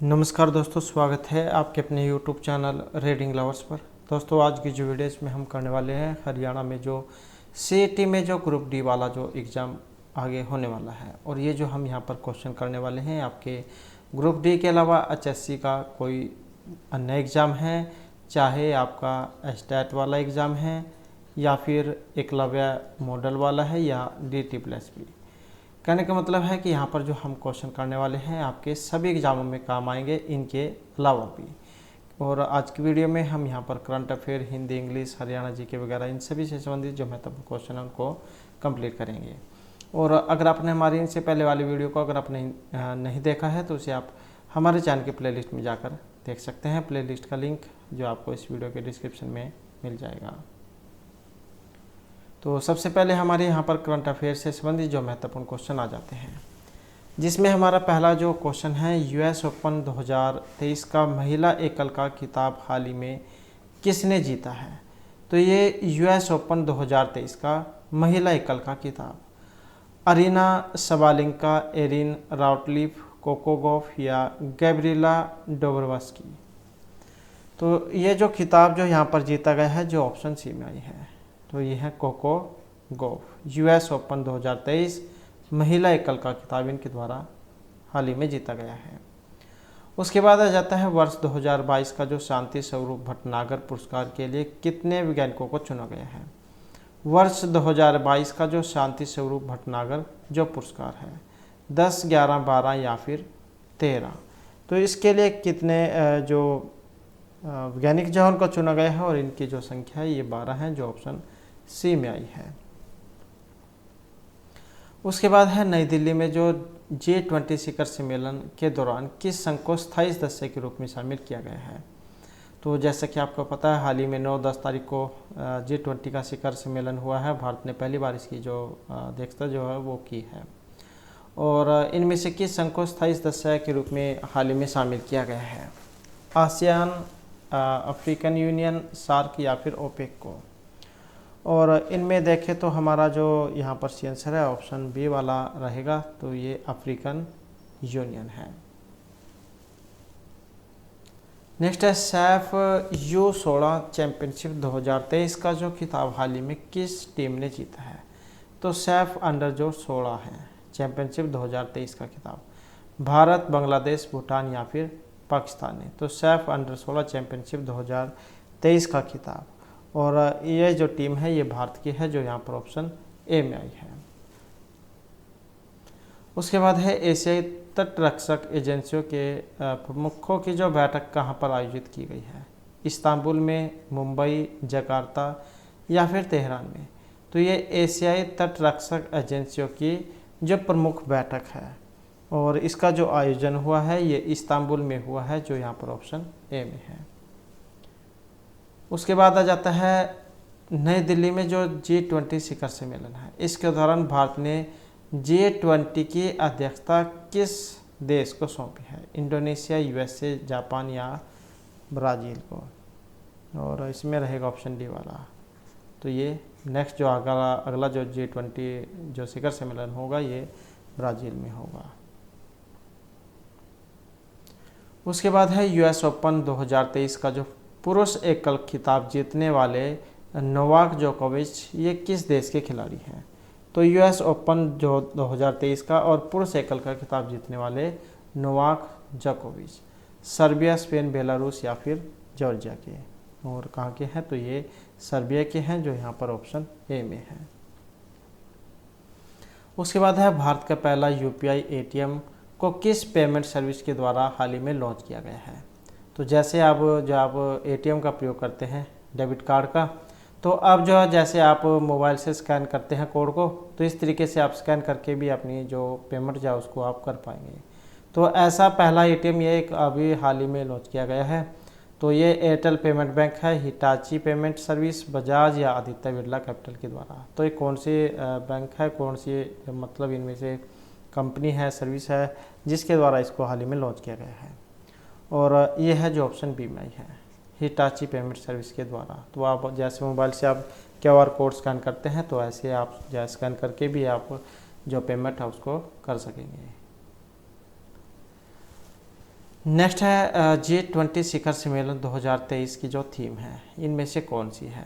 नमस्कार दोस्तों, स्वागत है आपके अपने YouTube चैनल रीडिंग लवर्स पर। दोस्तों, आज की जो वीडियो इसमें हम करने वाले हैं हरियाणा में जो CET में जो ग्रुप डी वाला जो एग्ज़ाम आगे होने वाला है, और ये जो हम यहाँ पर क्वेश्चन करने वाले हैं आपके ग्रुप डी के अलावा HSC का कोई अन्य एग्ज़ाम है, चाहे आपका स्टेट वाला एग्ज़ाम है या फिर एकलव्य मॉडल वाला है या DT+P। कहने का मतलब है कि यहाँ पर जो हम क्वेश्चन करने वाले हैं आपके सभी एग्जामों में काम आएंगे, इनके अलावा भी। और आज की वीडियो में हम यहाँ पर current affair, Hindi, English, Haryana GK वगैरह इन सभी से संबंधित जो महत्वपूर्ण क्वेश्चन है उनको कंप्लीट करेंगे। और अगर आपने हमारी इनसे पहले वाली वीडियो को अगर आपने नहीं देखा है तो उसे आप हमारे चैनल के प्लेलिस्ट में जाकर देख सकते हैं। प्लेलिस्ट का लिंक जो आपको इस वीडियो के डिस्क्रिप्शन में मिल जाएगा। तो सबसे पहले हमारे यहाँ पर करंट अफेयर से संबंधित जो महत्वपूर्ण क्वेश्चन आ जाते हैं, जिसमें हमारा पहला जो क्वेश्चन है, US ओपन 2023 का महिला एकल का खिताब हाल ही में किसने जीता है? तो ये US ओपन 2023 का महिला एकल का खिताब Aryna Sabalenka, Erin Routliffe, Coco Gauff या गैब्रिएला डोब्रोवस्की। तो ये जो खिताब जो यहाँ पर जीता गया है, जो ऑप्शन सी में आई है, तो ये है कोको गॉफ। US ओपन 2023 महिला एकल का खिताब इनके द्वारा हाल ही में जीता गया है। उसके बाद आ जाता है वर्ष 2022 का जो शांति स्वरूप भटनागर पुरस्कार के लिए कितने वैज्ञानिकों को चुना गया है? वर्ष 2022 का जो शांति स्वरूप भटनागर जो पुरस्कार है, 10, 11, 12 या फिर 13। तो इसके लिए कितने जो वैज्ञानिक जो उनको चुना गया है, और इनकी जो संख्या है ये 12 है, जो ऑप्शन सी में आई है। उसके बाद है नई दिल्ली में जो G20 शिखर सम्मेलन के दौरान किस संघ को स्थायी सदस्य के रूप में शामिल किया गया है? तो जैसा कि आपको पता है, हाल ही में 9-10 तारीख को G20 का शिखर सम्मेलन हुआ है। भारत ने पहली बार इसकी जो अध्यक्षता जो है वो की है। और इनमें से किस संघ को स्थायी सदस्य के रूप में हाल ही में शामिल किया गया है? आसियान, अफ्रीकन यूनियन, सार्क या फिर ओपेक को। और इनमें देखें तो हमारा जो यहाँ पर सी आंसर है ऑप्शन बी वाला रहेगा, तो ये अफ्रीकन यूनियन है। नेक्स्ट है सैफ U16 चैंपियनशिप 2023 का जो खिताब हाल ही में किस टीम ने जीता है? तो सैफ अंडर जो 16 है चैंपियनशिप 2023 का खिताब भारत, बांग्लादेश, भूटान या फिर पाकिस्तान ने। तो सैफ अंडर 16 चैंपियनशिप 2023 का खिताब, और ये जो टीम है ये भारत की है, जो यहाँ पर ऑप्शन ए में आई है। उसके बाद है एशियाई तटरक्षक एजेंसियों के प्रमुखों की जो बैठक कहाँ पर आयोजित की गई है? इस्तांबुल में, मुंबई, जकार्ता या फिर तेहरान में। तो ये एशियाई तटरक्षक एजेंसियों की जो प्रमुख बैठक है, और इसका जो आयोजन हुआ है ये इस्तांबुल में हुआ है, जो यहाँ पर ऑप्शन ए में है। उसके बाद आ जाता है नई दिल्ली में जो G20 शिखर सम्मेलन है, इसके दौरान भारत ने G20 की अध्यक्षता किस देश को सौंपी है? इंडोनेशिया, USA, जापान या ब्राज़ील को। और इसमें रहेगा ऑप्शन डी वाला। तो ये नेक्स्ट जो अगला जो G20 जो शिखर सम्मेलन होगा ये ब्राज़ील में होगा। उसके बाद है US ओपन 2023 का जो पुरुष एकल खिताब जीतने वाले नोवाक जोकोविच, ये किस देश के खिलाड़ी हैं? तो US ओपन जो 2023 का और पुरुष एकल का खिताब जीतने वाले नोवाक जोकोविच सर्बिया, स्पेन, बेलारूस या फिर जॉर्जिया के। और कहाँ के हैं? तो ये सर्बिया के हैं, जो यहाँ पर ऑप्शन ए में है। उसके बाद है भारत का पहला UPI ATM को किस पेमेंट सर्विस के द्वारा हाल ही में लॉन्च किया गया है? तो जैसे आप ATM का प्रयोग करते हैं डेबिट कार्ड का, तो अब जो जैसे आप मोबाइल से स्कैन करते हैं कोड को, तो इस तरीके से आप स्कैन करके भी अपनी जो पेमेंट जो उसको आप कर पाएंगे। तो ऐसा पहला ATM ये एक अभी हाल ही में लॉन्च किया गया है। तो ये एयरटेल पेमेंट बैंक है, हिटाची पेमेंट सर्विस, बजाज या आदित्य बिरला कैपिटल के द्वारा। तो ये कौन सी बैंक है, कौन सी मतलब इनमें से कंपनी है, सर्विस है, जिसके द्वारा इसको हाल ही में लॉन्च किया गया है? और ये है जो ऑप्शन बी में आई है, हिटाची पेमेंट सर्विस के द्वारा। तो आप जैसे मोबाइल से आप QR कोड स्कैन करते हैं, तो ऐसे आप जैसे स्कैन करके भी आप जो पेमेंट है उसको कर सकेंगे। नेक्स्ट है G20 शिखर सम्मेलन 2023 की जो थीम है इनमें से कौन सी है?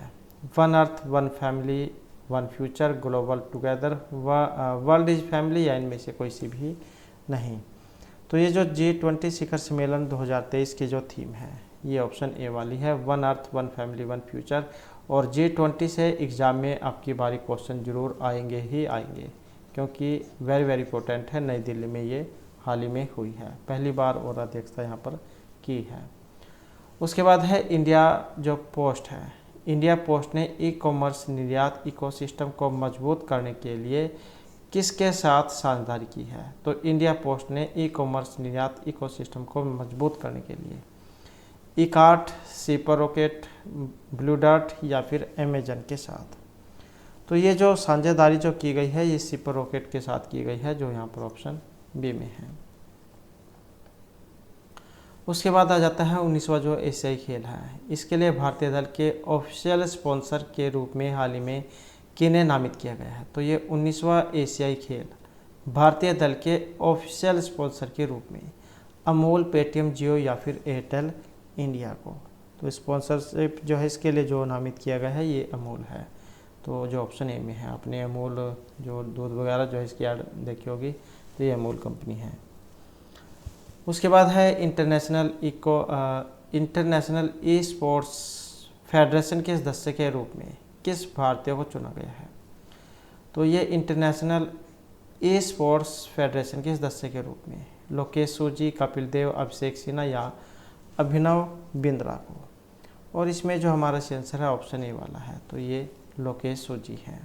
One earth, one family, one future, global together, world is family, या इनमें से कोई सी भी नहीं। तो ये जो G20 शिखर सम्मेलन 2023 की जो थीम है ये ऑप्शन ए वाली है, one earth, one family, one future. और G20 से एग्ज़ाम में आपकी बारी क्वेश्चन जरूर आएंगे ही आएंगे, क्योंकि वेरी वेरी इंपॉर्टेंट है। नई दिल्ली में ये हाल ही में हुई है, पहली बार और अध्यक्षता यहाँ पर की है। उसके बाद है इंडिया जो पोस्ट है, इंडिया पोस्ट ने ई कॉमर्स निर्यात इकोसिस्टम को मजबूत करने के लिए किसके साथ साझेदारी की है? तो इंडिया पोस्ट ने ई कॉमर्स निर्यात इकोसिस्टम को मजबूत करने के लिए ईकार्ट, सीपर रॉकेट, ब्लू डार्ट या फिर अमेजन के साथ। तो ये जो साझेदारी जो की गई है ये सीपर रॉकेट के साथ की गई है, जो यहाँ पर ऑप्शन बी में है। उसके बाद आ जाता है 19वां जो एशियाई खेल है, इसके लिए भारतीय दल के ऑफिशियल स्पॉन्सर के रूप में हाल ही में किन्हें नामित किया गया है? तो ये 19वां एशियाई खेल भारतीय दल के ऑफिशियल स्पॉन्सर के रूप में अमूल, पेटीएम, जियो या फिर एयरटेल इंडिया को। तो स्पॉन्सरशिप जो है इसके लिए जो नामित किया गया है ये अमूल है, तो जो ऑप्शन ए में है। आपने अमूल जो दूध वगैरह जो है इसकी ऐड देखी होगी, तो ये अमूल कंपनी है। उसके बाद है इंटरनेशनल ई स्पोर्ट्स फेडरेशन के सदस्य के रूप में किस भारतीय को चुना गया है? तो ये इंटरनेशनल ई स्पोर्ट्स फेडरेशन के सदस्य के रूप में लोकेश सूजी, कपिल देव, अभिषेक सिन्हा या अभिनव बिंद्रा को। और इसमें जो हमारा आंसर है ऑप्शन ए वाला है, तो ये लोकेश सूजी है।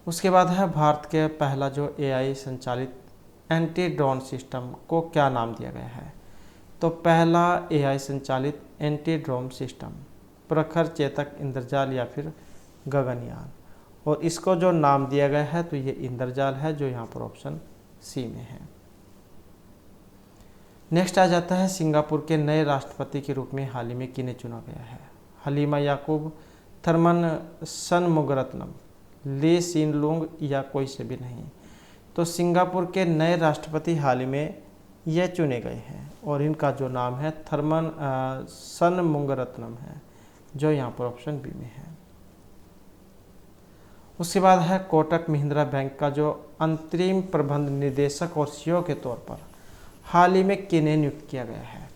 उसके बाद है भारत के पहला जो एआई संचालित एंटी ड्रोन सिस्टम को क्या नाम दिया गया है? तो पहला एआई संचालित एंटी ड्रोन सिस्टम प्रखर, चेतक, इंद्रजाल या फिर गगनयान। और इसको जो नाम दिया गया है तो ये इंद्रजाल है, जो यहाँ पर ऑप्शन सी में है। नेक्स्ट आ जाता है सिंगापुर के नए राष्ट्रपति के रूप में हाल ही में किन्हें चुना गया है? हलीमा याकूब, थर्मन शनमुगारत्नम, ली सीन लुंग या कोई से भी नहीं। तो सिंगापुर के नए राष्ट्रपति हाल ही में ये चुने गए हैं और इनका जो नाम है थर्मन शनमुगारत्नम है, जो यहाँ पर ऑप्शन बी में है। उसके बाद है कोटक महिंद्रा बैंक का जो अंतरिम प्रबंध निदेशक और सीईओ के तौर पर हाल ही में किन्हें नियुक्त किया गया है?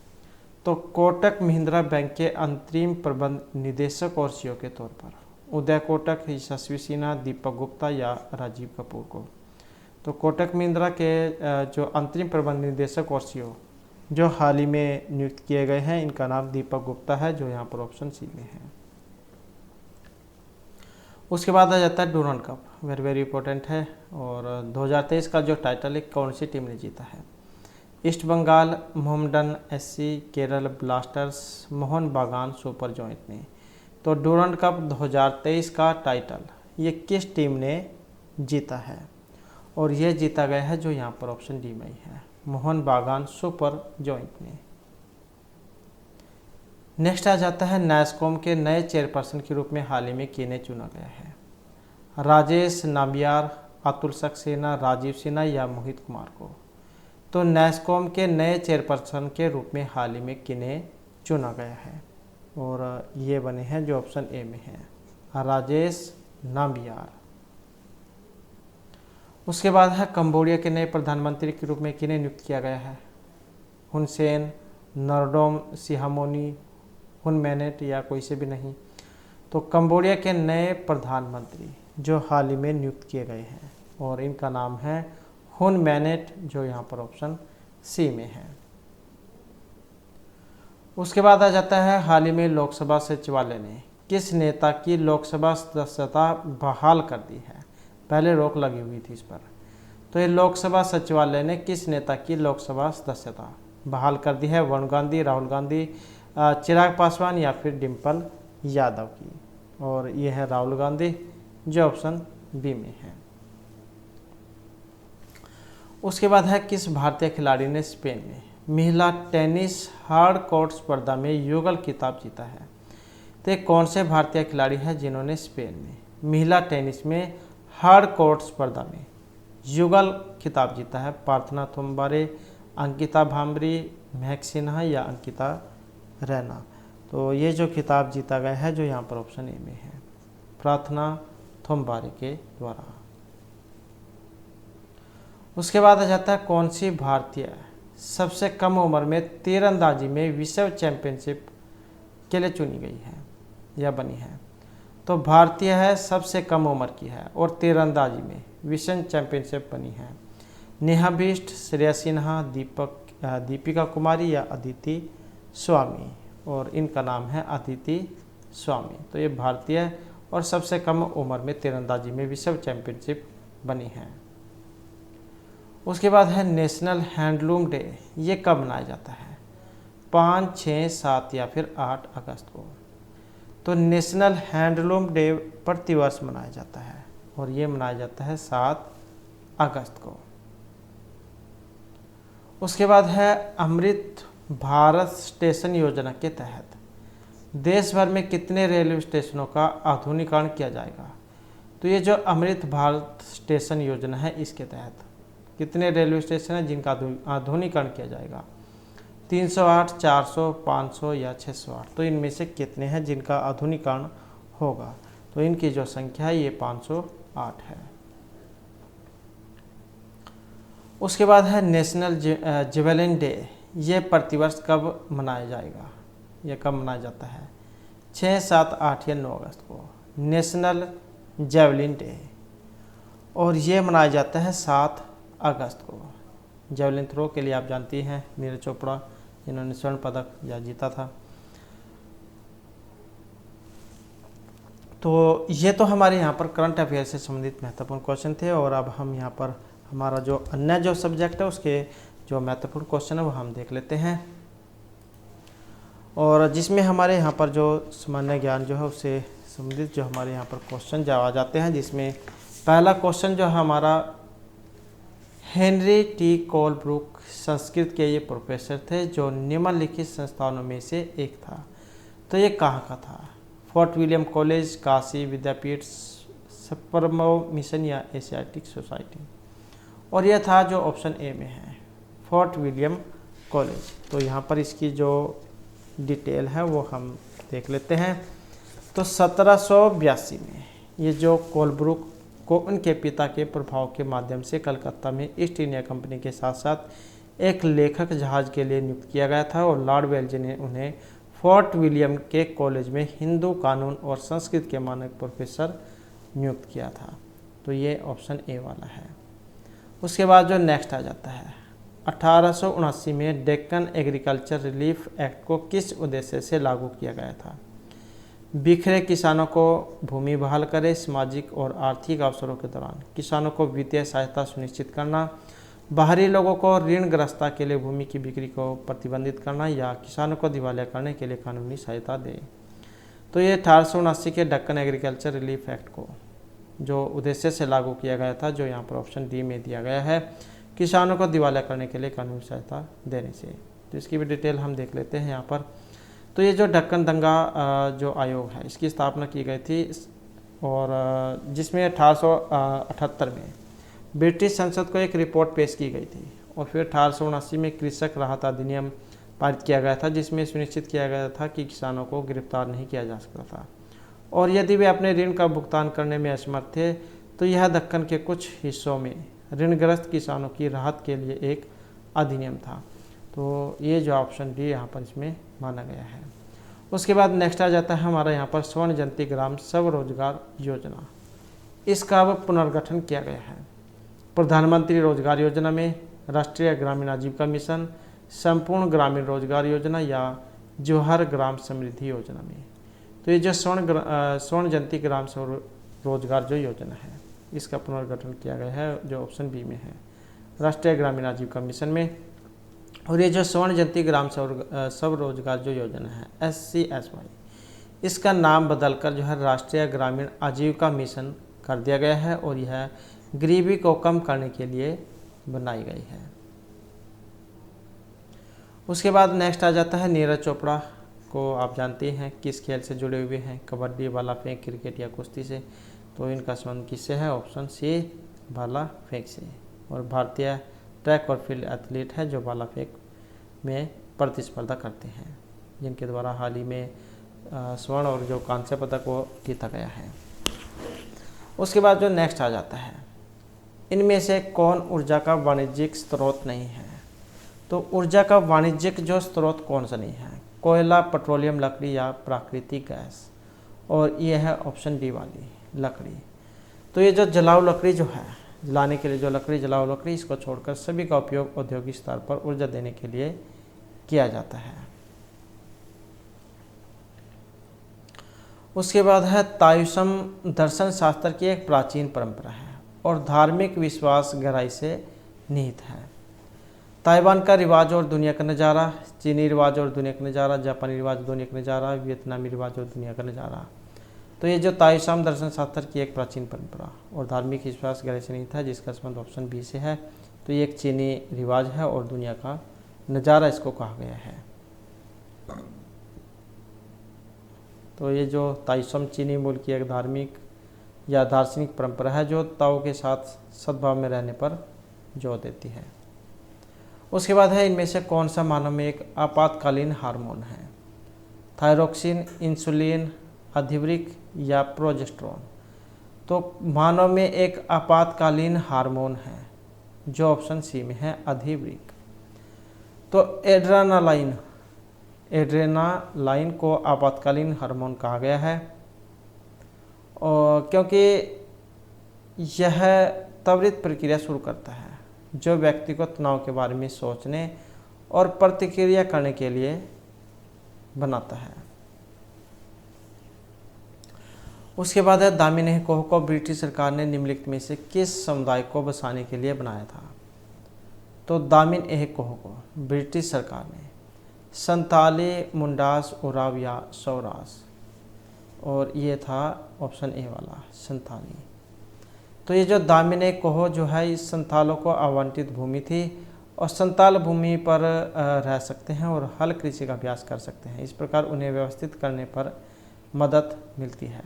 तो कोटक महिंद्रा बैंक के अंतरिम प्रबंध निदेशक और सीईओ के तौर पर उदय कोटक, यशस्वी सिन्हा, दीपक गुप्ता या राजीव कपूर को। तो कोटक महिंद्रा के जो अंतरिम प्रबंध निदेशक और सीईओ जो हाल ही में नियुक्त किए गए हैं, इनका नाम दीपक गुप्ता है, जो यहाँ पर ऑप्शन सी में है। उसके बाद आ जाता है डूरांड कप, वेरी वेरी इंपॉर्टेंट है। और 2023 का जो टाइटल है कौन सी टीम ने जीता है? East Bengal, Mohammedan SC, Kerala Blasters, Mohun Bagan super joint ने। तो डूरांड कप 2023 का टाइटल ये किस टीम ने जीता है? और यह जीता गया है जो यहाँ पर ऑप्शन डी में है, मोहन बागान सुपर जॉइंट ने। नेक्स्ट आ जाता है नैस्कॉम के नए चेयरपर्सन के रूप में हाल ही में किन्हें चुना गया है? राजेश नाम्बियार, अतुल सक्सेना, राजीव सिन्हा या मोहित कुमार को। तो नैस्कॉम के नए चेयरपर्सन के रूप में हाल ही में किन्हें चुना गया है? और ये बने हैं जो ऑप्शन ए में है, राजेश नाम्बियार। उसके बाद है कंबोडिया के नए प्रधानमंत्री के रूप में किन्हें नियुक्त किया गया है? हुन सेन, नरोडोम सिहामोनी, हुन मैनेट या कोई से भी नहीं। तो कंबोडिया के नए प्रधानमंत्री जो हाल ही में नियुक्त किए गए हैं और इनका नाम है हुन मैनेट, जो यहाँ पर ऑप्शन सी में है। उसके बाद आ जाता है हाल ही में लोकसभा सचिवालय ने किस नेता की लोकसभा सदस्यता बहाल कर दी है? पहले रोक लगी हुई थी इस पर। तो ये लोकसभा सचिवालय ने किस नेता की लोकसभा सदस्यता बहाल कर दी है? वरुण गांधी, राहुल गांधी, चिराग पासवान या फिर डिम्पल यादव की। और ये है राहुल गांधी, जो ऑप्शन बी में है। उसके बाद है किस भारतीय खिलाड़ी ने स्पेन में महिला टेनिस हार्ड कोर्ट स्पर्धा में युगल खिताब जीता है? तो ये कौन से भारतीय खिलाड़ी हैं जिन्होंने स्पेन में महिला टेनिस में हार्ड कोर्ट स्पर्धा में युगल खिताब जीता है? प्रार्थना थोम्बारे, अंकिता भांबरी, महक सिन्हा या अंकिता रैना। तो ये जो खिताब जीता गया है जो यहाँ पर ऑप्शन ए में है, प्रार्थना थोम्बारे के द्वारा। उसके बाद आ जाता है कौन सी भारतीय सबसे कम उम्र में तीरंदाजी में विश्व चैंपियनशिप के लिए चुनी गई है या बनी है। तो भारतीय है, सबसे कम उम्र की है और तीरंदाजी में विश्व चैंपियनशिप बनी है। नेहा बिष्ट, श्रेया सिन्हा, दीपिका कुमारी या अदिति स्वामी, और इनका नाम है अदिति स्वामी। तो ये भारतीय है और सबसे कम उम्र में तीरंदाजी में विश्व चैंपियनशिप बनी है। उसके बाद है नेशनल हैंडलूम डे, ये कब मनाया जाता है? 5, 6, 7 या फिर 8 अगस्त को। तो नेशनल हैंडलूम डे प्रतिवर्ष मनाया जाता है और ये मनाया जाता है 7 अगस्त को। उसके बाद है अमृत भारत स्टेशन योजना के तहत देश भर में कितने रेलवे स्टेशनों का आधुनिकीकरण किया जाएगा? तो ये जो अमृत भारत स्टेशन योजना है इसके तहत कितने रेलवे स्टेशन हैं जिनका आधुनिकीकरण किया जाएगा? 308, 400, 500 या 608। तो इनमें से कितने हैं जिनका आधुनिकीकरण होगा? तो इनकी जो संख्या है ये 508 है। उसके बाद है नेशनल जेवलिन डे, ये प्रतिवर्ष कब मनाया जाएगा? ये कब मनाया जाता है? 6, 7, 8 या 9 अगस्त को नेशनल जेवलिन डे, और ये मनाया जाता है 7 अगस्त को। जेवलिन थ्रो के लिए आप जानती हैं नीरज चोपड़ा, जिन्होंने स्वर्ण पदक या जीता था। तो ये तो हमारे यहाँ पर करंट अफेयर से संबंधित महत्वपूर्ण क्वेश्चन थे, और अब हम यहाँ पर हमारा जो अन्य जो सब्जेक्ट है उसके जो महत्वपूर्ण क्वेश्चन है वो हम देख लेते हैं, और जिसमें हमारे यहाँ पर जो सामान्य ज्ञान जो है उससे संबंधित जो हमारे यहाँ पर क्वेश्चन जो आ जाते हैं, जिसमें पहला क्वेश्चन जो हमारा हेनरी टी कोलब्रुक संस्कृत के ये प्रोफेसर थे जो निम्नलिखित संस्थानों में से एक था। तो ये कहाँ का था? फोर्ट विलियम कॉलेज, काशी विद्यापीठ, सपर्मो मिशन या एशियाटिक सोसाइटी, और यह था जो ऑप्शन ए में है फोर्ट विलियम कॉलेज। तो यहाँ पर इसकी जो डिटेल है वो हम देख लेते हैं। तो 1782 में ये जो कोलब्रुक को उनके पिता के प्रभाव के माध्यम से कलकत्ता में ईस्ट इंडिया कंपनी के साथ साथ एक लेखक जहाज के लिए नियुक्त किया गया था, और लॉर्ड वेल्जी ने उन्हें फोर्ट विलियम के कॉलेज में हिंदू कानून और संस्कृत के मानक प्रोफेसर नियुक्त किया था। तो ये ऑप्शन ए वाला है। उसके बाद जो नेक्स्ट आ जाता है 1879 में डेक्कन एग्रीकल्चर रिलीफ एक्ट को किस उद्देश्य से लागू किया गया था? बिखरे किसानों को भूमि बहाल करे, सामाजिक और आर्थिक अवसरों के दौरान किसानों को वित्तीय सहायता सुनिश्चित करना, बाहरी लोगों को ऋणग्रस्तता के लिए भूमि की बिक्री को प्रतिबंधित करना, या किसानों को दिवालिया करने के लिए कानूनी सहायता दे। तो ये 1879 के डेक्कन एग्रीकल्चर रिलीफ एक्ट को जो उद्देश्य से लागू किया गया था, जो यहाँ पर ऑप्शन डी में दिया गया है, किसानों को दिवालिया करने के लिए कानूनी सहायता देने से। तो इसकी भी डिटेल हम देख लेते हैं यहाँ पर। तो ये जो डेक्कन दंगा जो आयोग है इसकी स्थापना की गई थी, और जिसमें 1878 में ब्रिटिश संसद को एक रिपोर्ट पेश की गई थी, और फिर 1879 में कृषक राहत अधिनियम पारित किया गया था, जिसमें सुनिश्चित किया गया था कि किसानों को गिरफ्तार नहीं किया जा सकता था, और यदि वे अपने ऋण का भुगतान करने में असमर्थ थे तो यह दक्कन के कुछ हिस्सों में ऋणग्रस्त किसानों की राहत के लिए एक अधिनियम था। तो ये जो ऑप्शन डी यहाँ पर इसमें माना गया है। उसके बाद नेक्स्ट आ जाता है हमारा यहाँ पर स्वर्ण जयंती ग्राम स्वरोजगार योजना, इसका अब पुनर्गठन किया गया है प्रधानमंत्री रोजगार योजना में, राष्ट्रीय ग्रामीण आजीविका मिशन, संपूर्ण ग्रामीण रोजगार योजना या जौहर ग्राम समृद्धि योजना में। तो ये जो स्वर्ण जयंती ग्राम रोजगार जो योजना है इसका पुनर्गठन किया गया है, जो ऑप्शन बी में है, राष्ट्रीय ग्रामीण आजीविका मिशन में। और ये जो स्वर्ण जयंती ग्राम स्वरोजगार जो योजना है SCSY, इसका नाम बदलकर जो है राष्ट्रीय ग्रामीण आजीविका मिशन कर दिया गया है, और यह गरीबी को कम करने के लिए बनाई गई है। उसके बाद नेक्स्ट आ जाता है नीरज चोपड़ा को आप जानते हैं किस खेल से जुड़े हुए हैं? कबड्डी, भाला फेंक, क्रिकेट या कुश्ती से। तो इनका संबंध किससे है? ऑप्शन सी भाला फेंक से। और भारतीय ट्रैक और फील्ड एथलीट है जो भाला फेंक में प्रतिस्पर्धा करते हैं, जिनके द्वारा हाल ही में स्वर्ण और जो कांस्य पदक वो जीता गया है। उसके बाद जो नेक्स्ट आ जाता है, इनमें से कौन ऊर्जा का वाणिज्यिक स्रोत नहीं है। तो ऊर्जा का वाणिज्यिक जो स्रोत कौन सा नहीं है, कोयला, पेट्रोलियम, लकड़ी या प्राकृतिक गैस। और ये है ऑप्शन डी वाली लकड़ी। तो ये जो जलाऊ लकड़ी जो है, जलाने के लिए जो लकड़ी, जलाऊ लकड़ी, इसको छोड़कर सभी का उपयोग औद्योगिक स्तर पर ऊर्जा देने के लिए किया जाता है। उसके बाद है ताओइज्म दर्शन शास्त्र की एक प्राचीन परंपरा है और धार्मिक विश्वास गहराई से निहित है। ताइवान का रिवाज और दुनिया का नज़ारा, चीनी रिवाज और दुनिया का नज़ारा, जापानी रिवाज दुनिया का नज़ारा, वियतनामी रिवाज और दुनिया का नज़ारा। तो ये जो ताओइज्म दर्शन शास्त्र की एक प्राचीन परंपरा और धार्मिक विश्वास गहराई से निहित है, जिसका संबंध ऑप्शन बी से है। तो ये एक चीनी रिवाज है और दुनिया का नज़ारा इसको कहा गया है। तो ये जो ताओइज्म चीनी मूल की एक धार्मिक या दार्शनिक परंपरा है जो ताओ के साथ सद्भाव में रहने पर जोर देती है। उसके बाद है, इनमें से कौन सा मानव में एक आपातकालीन हार्मोन है। थायरोक्सिन, इंसुलिन, अधिवृक्क या प्रोजेस्टेरोन। तो मानव में एक आपातकालीन हार्मोन है जो ऑप्शन सी में है, अधिवृक्क। तो एड्रेनालाइन को आपातकालीन हार्मोन कहा गया है और क्योंकि यह त्वरित प्रक्रिया शुरू करता है जो व्यक्ति को तनाव के बारे में सोचने और प्रतिक्रिया करने के लिए बनाता है। उसके बाद है, दामिनी कोह को ब्रिटिश सरकार ने निम्नलिखित में से किस समुदाय को बसाने के लिए बनाया था। तो दामिनी कोह को ब्रिटिश सरकार ने संताली, मुंडास, उराव या सौरास। और ये था ऑप्शन ए वाला, संताली। तो ये जो दामिनी कोह जो है, इस संतालों को आवंटित भूमि थी और संताल भूमि पर रह सकते हैं और हल कृषि का अभ्यास कर सकते हैं। इस प्रकार उन्हें व्यवस्थित करने पर मदद मिलती है।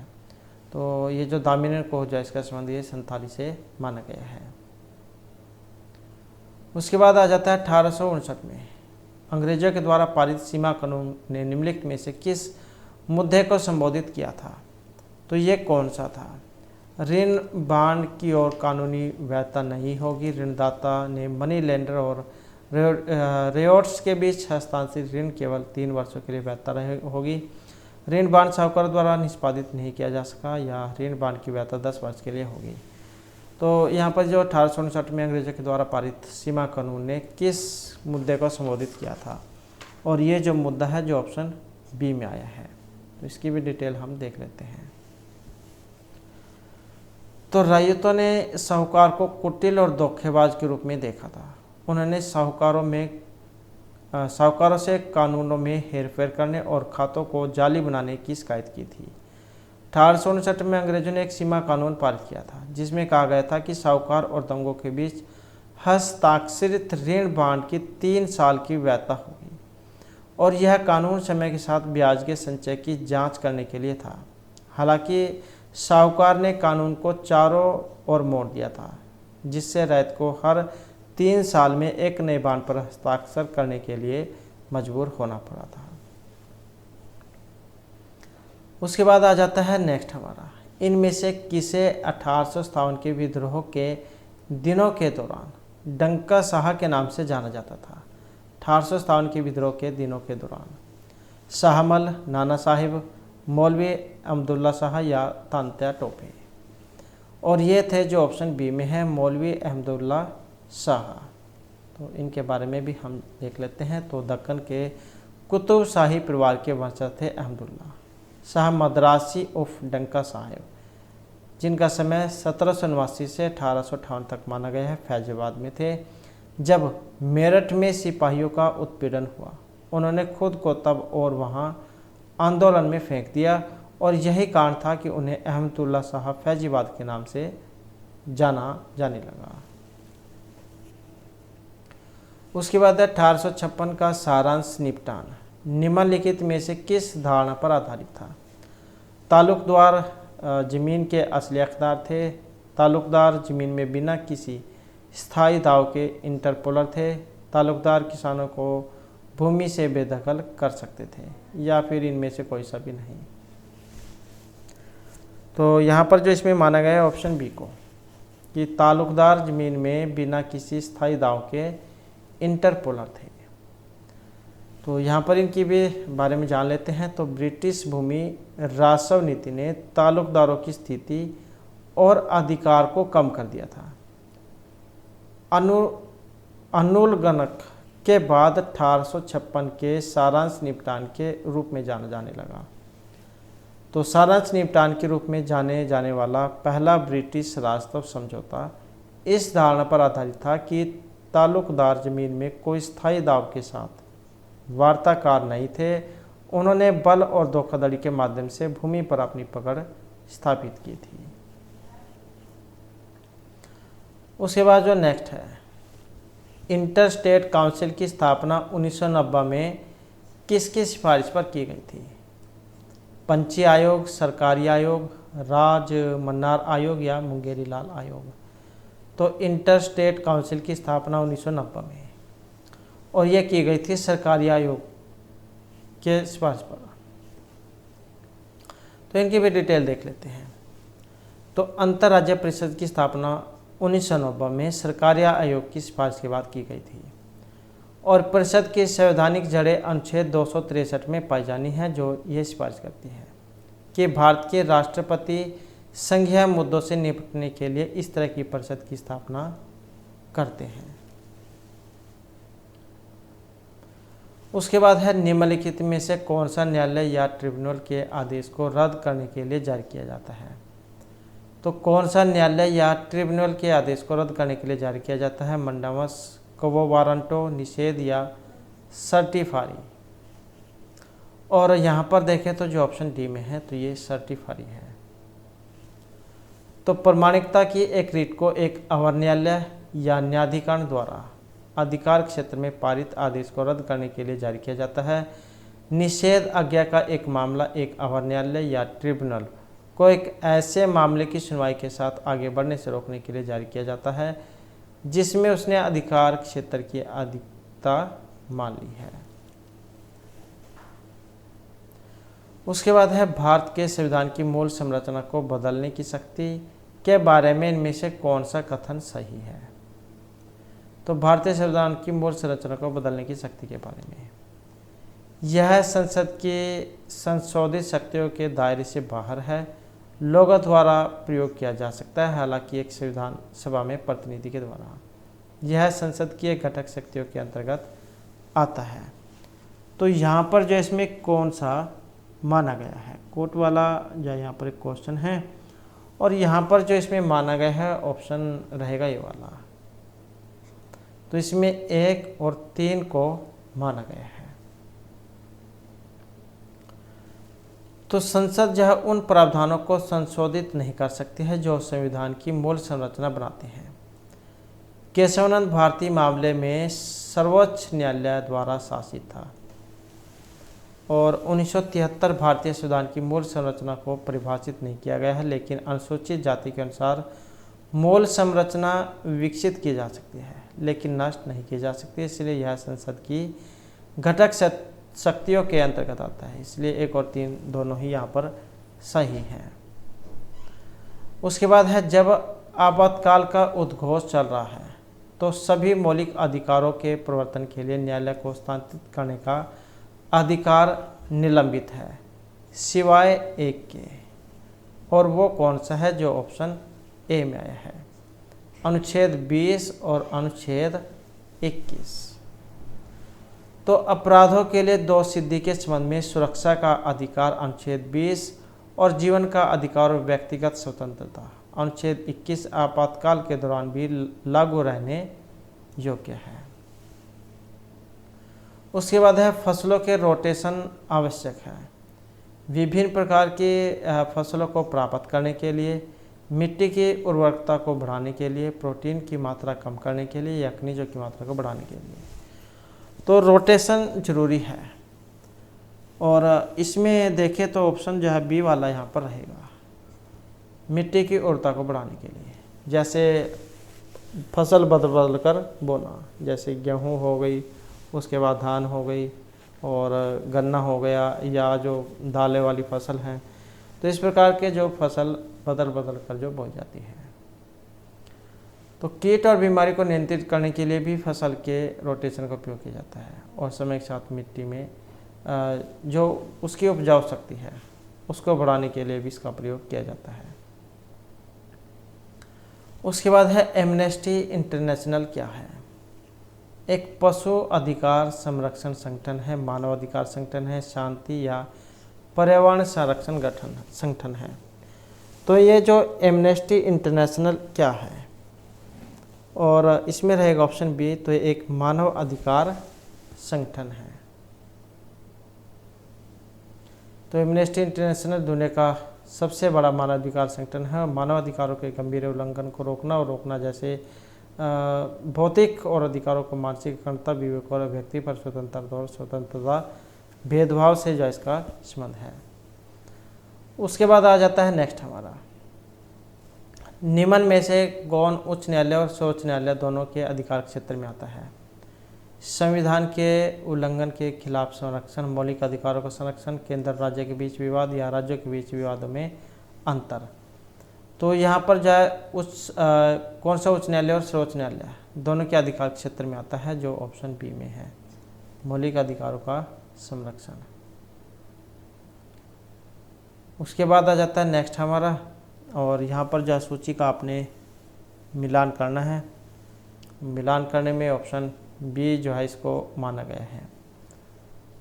तो ये जो दामिनी कोह जो है, इसका संबंध ये संताली से माना गया है। उसके बाद आ जाता है 1859 में अंग्रेजों के द्वारा पारित सीमा कानून ने निम्नलिखित में से किस मुद्दे को संबोधित किया था। तो ये कौन सा था। ऋण बांड की ओर कानूनी वैधता नहीं होगी। ऋणदाता ने मनी लेंडर और रेओट्स के बीच हस्तांतरित ऋण केवल 3 वर्षों के लिए वैधता होगी। ऋण बांड साहूकारों द्वारा निष्पादित नहीं किया जा सका या ऋण बांड की वैधता 10 वर्ष के लिए होगी। तो यहाँ पर जो 1859 में अंग्रेजों के द्वारा पारित सीमा कानून ने किस मुद्दे को संबोधित किया था, और ये जो मुद्दा है जो ऑप्शन बी में आया है। तो इसकी भी डिटेल हम देख लेते हैं। तो रईयतों ने साहूकार को कुटिल और धोखेबाज के रूप में देखा था। उन्होंने साहूकारों से कानूनों में हेरफेर करने और खातों को जाली बनाने की शिकायत की थी। 1859 में अंग्रेजों ने एक सीमा कानून पारित किया था जिसमें कहा गया था कि साहूकार और दंगों के बीच हस्ताक्षरित ऋण बांड की 3 साल की वैधता होगी और यह कानून समय के साथ ब्याज के संचय की जांच करने के लिए था। हालांकि साहूकार ने कानून को चारों ओर मोड़ दिया था, जिससे रैयत को हर 3 साल में एक नए बांड पर हस्ताक्षर करने के लिए मजबूर होना पड़ा था। उसके बाद आ जाता है नेक्स्ट हमारा, इनमें से किसे 1857 के विद्रोह के दिनों के दौरान डंका शाह के नाम से जाना जाता था। 1857 के विद्रोह के दिनों के दौरान शाहमल, नाना साहिब, मौलवी अहमदुल्ला शाह या तांत्या टोपे। और ये थे जो ऑप्शन बी में है, मौलवी अहमदुल्ला शाह। तो इनके बारे में भी हम देख लेते हैं। तो दक्कन के कुतुब शाही परिवार के वंशज थे अहमदुल्ला शाह मद्रासी उर्फ डंका साहिब, जिनका समय 1789 से 1858 तक माना गया है, फैजाबाद में थे। जब मेरठ में सिपाहियों का उत्पीड़न हुआ, उन्होंने खुद को तब और वहां आंदोलन में फेंक दिया और यही कारण था कि उन्हें अहमदुल्ला शाह फैजाबाद के नाम से जाने लगा। उसके बाद 1856 का सारांश निपटान निम्नलिखित में से किस धारणा पर आधारित था। तालुकदार जमीन के असली हकदार थे। तालुकदार जमीन में बिना किसी स्थायी दाव के इंटरपोलर थे, ताल्लुकदार किसानों को भूमि से बेदखल कर सकते थे, या फिर इनमें से कोई सा भी नहीं। तो यहाँ पर जो इसमें माना गया है ऑप्शन बी को, कि ताल्लुकदार जमीन में बिना किसी स्थायी दाव के इंटरपोलर थे। तो यहाँ पर इनकी भी बारे में जान लेते हैं। तो ब्रिटिश भूमि राजस्व नीति ने ताल्लुकदारों की स्थिति और अधिकार को कम कर दिया था। अनुलग्नक के बाद 1856 के सारांश निपटान के रूप में जाना जाने लगा। तो सारांश निपटान के रूप में जाने जाने वाला पहला ब्रिटिश राजस्व समझौता इस धारणा पर आधारित था कि ताल्लुकदार जमीन में कोई स्थायी दाव के साथ वार्ताकार नहीं थे। उन्होंने बल और धोखाधड़ी के माध्यम से भूमि पर अपनी पकड़ स्थापित की थी। उसके बाद जो नेक्स्ट है, इंटरस्टेट काउंसिल की स्थापना 1990 में किसकी सिफारिश पर की गई थी? पंची आयोग, सरकारी आयोग, राज मन्नार आयोग या मुंगेरी लाल आयोग? तो इंटरस्टेट काउंसिल की स्थापना 1990 में, और यह की गई थी सरकारी आयोग के सिफारिश पर। तो इनकी भी डिटेल देख लेते हैं। तो अंतर्राज्य परिषद की स्थापना 1990 में सरकारी आयोग की सिफारिश के बाद की गई थी, और परिषद की संवैधानिक जड़ें अनुच्छेद 263 में पाई जानी है, जो ये सिफारिश करती है कि भारत के राष्ट्रपति संघीय मुद्दों से निपटने के लिए इस तरह की परिषद की स्थापना करते हैं। उसके बाद है, निम्नलिखित में से कौन सा न्यायालय या ट्रिब्यूनल के आदेश को रद्द करने के लिए जारी किया जाता है? तो कौन सा न्यायालय या ट्रिब्यूनल के आदेश को रद्द करने के लिए जारी किया जाता है? मंडामस, क्वो वारंटो, निषेध या सर्टिफारी? और यहाँ पर देखें तो जो ऑप्शन डी में है, तो ये सर्टिफारी है। तो प्रमाणिकता की एक रीट को एक अवर न्यायालय या न्यायाधिकरण द्वारा अधिकार क्षेत्र में पारित आदेश को रद्द करने के लिए जारी किया जाता है। निषेध आज्ञा का एक मामला एक अवर न्यायालय या ट्रिब्यूनल को एक ऐसे मामले की सुनवाई के साथ आगे बढ़ने से रोकने के लिए जारी किया जाता है जिसमें उसने अधिकार क्षेत्र की अधिकता मान ली है। उसके बाद है, भारत के संविधान की मूल संरचना को बदलने की शक्ति के बारे में इनमें से कौन सा कथन सही है? तो भारतीय संविधान की मूल संरचना को बदलने की शक्ति के बारे में, यह संसद की संशोधित शक्तियों के दायरे से बाहर है, लोगों द्वारा प्रयोग किया जा सकता है, हालांकि एक संविधान सभा में प्रतिनिधि के द्वारा। यह संसद की एक घटक शक्तियों के अंतर्गत आता है। तो यहाँ पर जो इसमें कौन सा माना गया है, कोर्ट वाला या यहाँ पर एक क्वेश्चन है, और यहाँ पर जो इसमें माना गया है ऑप्शन रहेगा ये वाला। तो इसमें 1 और 3 को माना गया है। तो संसद जो है उन प्रावधानों को संशोधित नहीं कर सकती है जो संविधान की मूल संरचना बनाते हैं। केशवानंद भारतीय मामले में सर्वोच्च न्यायालय द्वारा शासित था, और 1973 भारतीय संविधान की मूल संरचना को परिभाषित नहीं किया गया है, लेकिन अनुसूचित जाति के अनुसार मूल संरचना विकसित की जा सकती है लेकिन नष्ट नहीं की जा सकती, इसलिए यह संसद की घटक शक्तियों के अंतर्गत आता है। इसलिए 1 और 3 दोनों ही यहाँ पर सही हैं। उसके बाद है, जब आपातकाल का उद्घोष चल रहा है तो सभी मौलिक अधिकारों के प्रवर्तन के लिए न्यायालय को हस्तांतरित करने का अधिकार निलंबित है सिवाय एक के, और वो कौन सा है? जो ऑप्शन ए में आया है, अनुच्छेद 20 और अनुच्छेद 21। तो अपराधों के लिए दोषसिद्धि के संबंध में सुरक्षा का अधिकार अनुच्छेद 20 और जीवन का अधिकार और व्यक्तिगत स्वतंत्रता अनुच्छेद 21 आपातकाल के दौरान भी लागू रहने योग्य है। उसके बाद है, फसलों के रोटेशन आवश्यक है। विभिन्न प्रकार की फसलों को प्राप्त करने के लिए, मिट्टी की उर्वरकता को बढ़ाने के लिए, प्रोटीन की मात्रा कम करने के लिए या खनिजों की मात्रा को बढ़ाने के लिए, तो रोटेशन जरूरी है। और इसमें देखें तो ऑप्शन जो है बी वाला यहाँ पर रहेगा, मिट्टी की उर्वरकता को बढ़ाने के लिए। जैसे फसल बदल बदल कर बोना, जैसे गेहूँ हो गई, उसके बाद धान हो गई और गन्ना हो गया, या जो दालें वाली फसल हैं। तो इस प्रकार के जो फसल बदल बदल कर जो बोई जाती है। तो कीट और बीमारी को नियंत्रित करने के लिए भी फसल के रोटेशन का उपयोग किया जाता है, और समय के साथ मिट्टी में जो उसकी उपजाऊ शक्ति है उसको बढ़ाने के लिए भी इसका प्रयोग किया जाता है। उसके बाद है एमनेस्टी इंटरनेशनल क्या है? एक पशु अधिकार संरक्षण संगठन है, मानव अधिकार संगठन है, शांति या पर्यावरण संरक्षण संगठन है। तो ये जो एमनेस्टी इंटरनेशनल क्या है, और इसमें रहेगा ऑप्शन बी, तो ये एक मानव अधिकार संगठन है। तो एमनेस्टी इंटरनेशनल दुनिया का सबसे बड़ा मानवाधिकार संगठन है। मानवाधिकारों के गंभीर उल्लंघन को रोकना जैसे भौतिक और अधिकारों को मानसिक अखंडता, विवेक और व्यक्ति पर स्वतंत्रता और स्वतंत्रता भेदभाव से जो इसका संबंध है। उसके बाद आ जाता है नेक्स्ट हमारा, निम्न में से कौन उच्च न्यायालय और सर्वोच्च न्यायालय दोनों के अधिकार क्षेत्र में आता है? संविधान के उल्लंघन के खिलाफ संरक्षण, मौलिक अधिकारों का संरक्षण, केंद्र राज्य के बीच विवाद या राज्यों के बीच विवादों में अंतर। तो यहाँ पर जो है कौन सा उच्च न्यायालय और सर्वोच्च न्यायालय दोनों के अधिकार क्षेत्र में आता है, जो ऑप्शन बी में है, मौलिक अधिकारों का संरक्षण। उसके बाद आ जाता है नेक्स्ट हमारा, और यहाँ पर जो सूची का आपने मिलान करना है। मिलान करने में ऑप्शन बी जो है इसको माना गया है।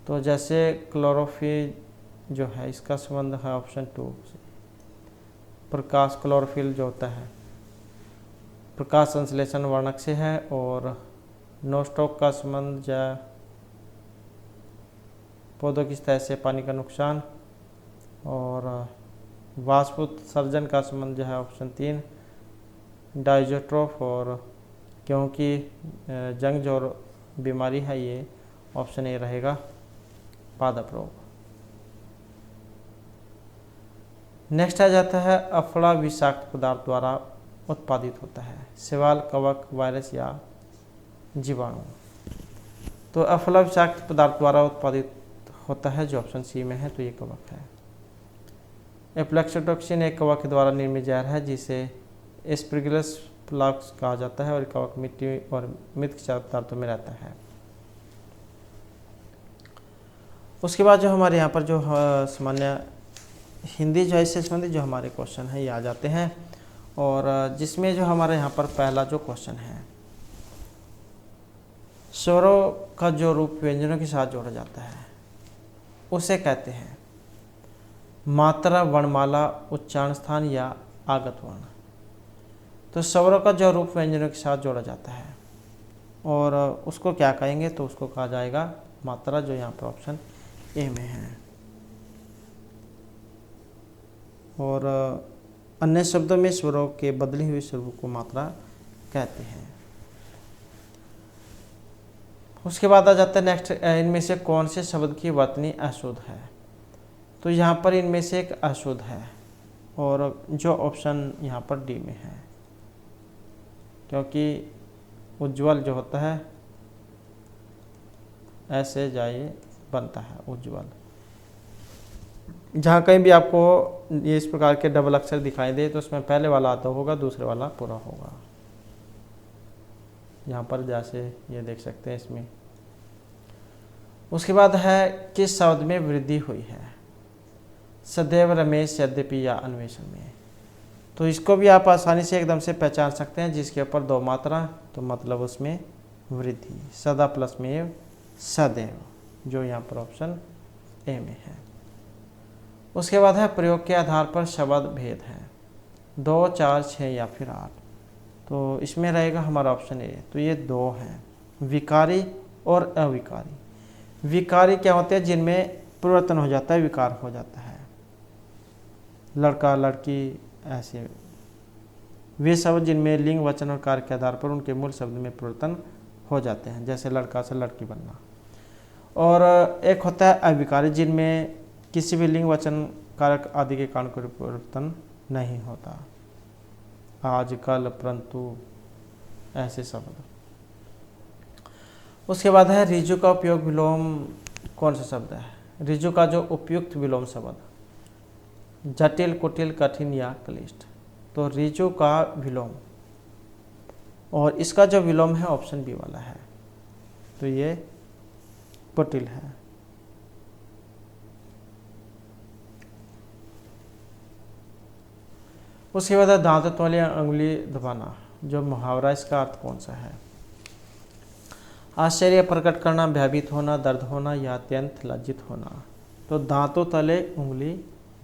तो जैसे क्लोरोफिल जो है इसका संबंध है ऑप्शन 2 से। प्रकाश क्लोरोफिल जो होता है प्रकाश संश्लेषण वर्णक से है, और नोस्टॉक का संबंध जो पौधों की सतह से पानी का नुकसान, और वाष्पोत्सर्जन का संबंध जो है ऑप्शन 3 डाइजोट्रोफ, और क्योंकि जंग जो बीमारी है ये ऑप्शन ए रहेगा पादप रोग। नेक्स्ट आ जाता है अफड़ा विषाक्त पदार्थ द्वारा उत्पादित होता है, शैवाल, कवक, वायरस या जीवाणु। तो अफड़ा विषाक्त पदार्थ द्वारा उत्पादित होता है जो ऑप्शन सी में है, तो ये कवक है। एफ्लैक्सोटॉक्सिन एक कवक के द्वारा निर्मित जहर है जिसे एस्परगिलस फ्लाक्स कहा जाता है, और कवक मिट्टी और मृत पदार्थों में रहता है। उसके बाद जो हमारे यहाँ पर जो सामान्य हिंदी जो है इससे संबंधित जो हमारे क्वेश्चन हैं ये आ जाते हैं, और जिसमें जो हमारे यहाँ पर पहला जो क्वेश्चन है, स्वरों का जो रूप व्यंजनों के साथ जोड़ा जाता है उसे कहते हैं मात्रा, वर्णमाला, उच्चारण स्थान या आगत वर्ण। तो स्वरों का जो रूप व्यंजनों के साथ जोड़ा जाता है और उसको क्या कहेंगे, तो उसको कहा जाएगा मात्रा, जो यहाँ पर ऑप्शन ए में है। और अन्य शब्दों में स्वरों के बदली हुए स्वरूप को मात्रा कहते हैं। उसके बाद आ जाता है नेक्स्ट, इनमें से कौन से शब्द की वर्तनी अशुद्ध है? तो यहाँ पर इनमें से एक अशुद्ध है, और जो ऑप्शन यहाँ पर डी में है, क्योंकि उज्ज्वल जो होता है ऐसे जाइए बनता है उज्ज्वल। जहाँ कहीं भी आपको ये इस प्रकार के डबल अक्षर दिखाई दे तो उसमें पहले वाला आता होगा, दूसरे वाला पूरा होगा। यहाँ पर जैसे ये देख सकते हैं इसमें। उसके बाद है किस शब्द में वृद्धि हुई है? सदैव, रमेश, यद्यपि या अन्वेषण में। तो इसको भी आप आसानी से एकदम से पहचान सकते हैं, जिसके ऊपर दो मात्रा तो मतलब उसमें वृद्धि, सदा प्लस में सदैव, जो यहाँ पर ऑप्शन ए में है। उसके बाद है प्रयोग के आधार पर शब्द भेद है 2, 4, 6 या फिर 8। तो इसमें रहेगा हमारा ऑप्शन ए। तो ये 2 हैं, विकारी और अविकारी। विकारी क्या होते हैं? जिनमें परिवर्तन हो जाता है, विकार हो जाता है। लड़का, लड़की, ऐसे वे शब्द जिनमें लिंग, वचन और कार्य के आधार पर उनके मूल शब्द में परिवर्तन हो जाते हैं, जैसे लड़का से लड़की बनना। और एक होता है अविकारी, जिनमें किसी भी लिंग, वचन, कारक आदि के कारण कोई परिवर्तन नहीं होता। आजकल, परंतु, ऐसे शब्द। उसके बाद है रिजु का उपयोग विलोम कौन सा शब्द है? रिजु का जो उपयुक्त विलोम शब्द, जटिल, कुटिल, कठिन या क्लिष्ट। तो रिजु का विलोम, और इसका जो विलोम है ऑप्शन बी वाला है, तो ये कुटिल है। उसके बाद दांतों वाली अंगुली दबाना, जो मुहावरा, इसका अर्थ कौन सा है? आश्चर्य प्रकट करना, भयभीत होना, दर्द होना या अत्यंत लज्जित होना। तो दांतों तले उंगली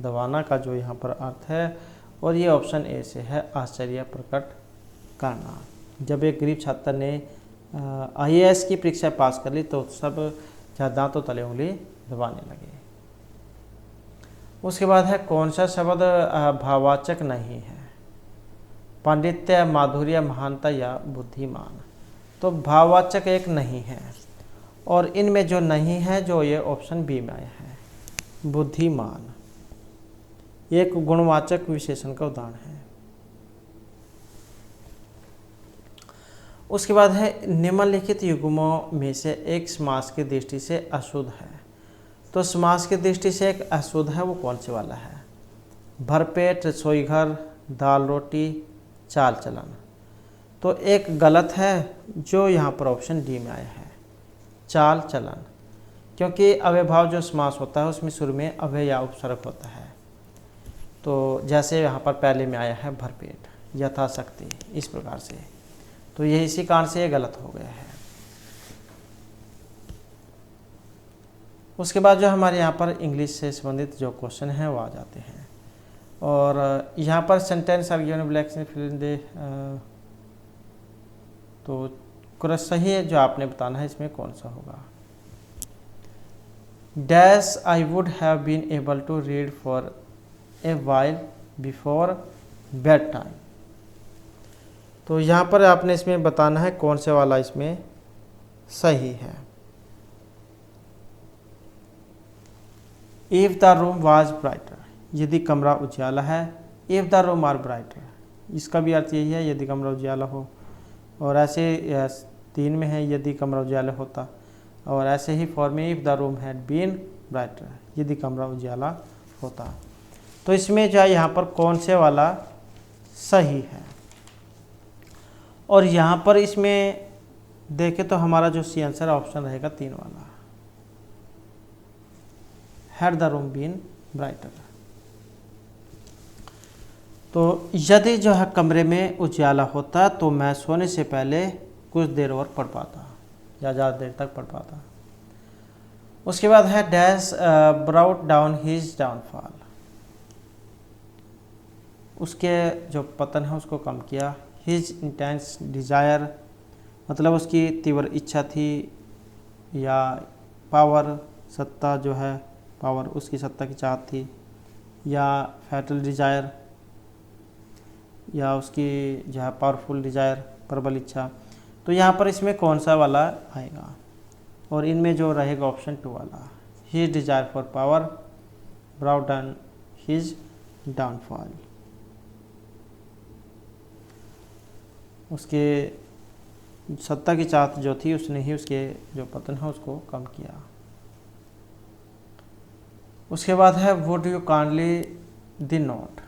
दबाना का जो यहाँ पर अर्थ है, और ये ऑप्शन ए से है, आश्चर्य प्रकट करना। जब एक गरीब छात्र ने IAS की परीक्षा पास कर ली तो सब दांतों तले उंगली दबाने लगे। उसके बाद है कौन सा शब्द भाववाचक नहीं है? पांडित्य, माधुर्य, महानता या बुद्धिमान। तो भाववाचक एक नहीं है, और इनमें जो नहीं है जो ये ऑप्शन बी में आया है, बुद्धिमान, एक गुणवाचक विशेषण का उदाहरण है। उसके बाद है निम्नलिखित युग्मों में से एक समास की दृष्टि से अशुद्ध है। तो समास की दृष्टि से एक अशुद्ध है, वो कौन से वाला है? भरपेट, रसोई घर, दाल रोटी, चाल चलन। तो एक गलत है जो यहाँ पर ऑप्शन डी में आया है, चाल चलन, क्योंकि अव्ययभाव जो समास होता है उसमें शुरू में अव्यय या उपसर्ग होता है। तो जैसे यहाँ पर पहले में आया है भरपेट, यथाशक्ति, इस प्रकार से, तो ये इसी कारण से ये गलत हो गया है। उसके बाद जो हमारे यहाँ पर इंग्लिश से संबंधित जो क्वेश्चन हैं वो आ जाते हैं, और यहाँ पर sentence are given blanks in fill in the, तो कुछ सही है जो आपने बताना है, इसमें कौन सा होगा? Dash I would have been able to read for a while before bed time. तो यहाँ पर आपने इसमें बताना है कौन से वाला इसमें सही है। If the room was brighter, यदि कमरा उजाला है। If the room are brighter, इसका भी अर्थ यही है, यदि कमरा उजाला हो। और ऐसे 3 में है, यदि कमरा उजाला होता। और ऐसे ही 4 में if the room had been brighter, यदि कमरा उजाला होता। तो इसमें जो है यहाँ पर कौन से वाला सही है? और यहाँ पर इसमें देखें तो हमारा जो सी आंसर ऑप्शन रहेगा 3 वाला, had the room been brighter. तो यदि जो है कमरे में उजाला होता तो मैं सोने से पहले कुछ देर और पढ़ पाता या ज़्यादा देर तक पढ़ पाता। उसके बाद है dash brought down his downfall, उसके जो पतन है उसको कम किया। हिज इंटेंस डिज़ायर, मतलब उसकी तीव्र इच्छा थी, या पावर, सत्ता जो है, पावर उसकी सत्ता की चाहत थी, या फैटल डिज़ायर, या उसकी जो है पावरफुल डिज़ायर, प्रबल इच्छा। तो यहाँ पर इसमें कौन सा वाला आएगा? और इनमें जो रहेगा ऑप्शन 2 वाला, his desire for power brought down his downfall, उसके सत्ता की चाहत जो थी उसने ही उसके जो पतन है उसको कम किया। उसके बाद है would you kindly the note,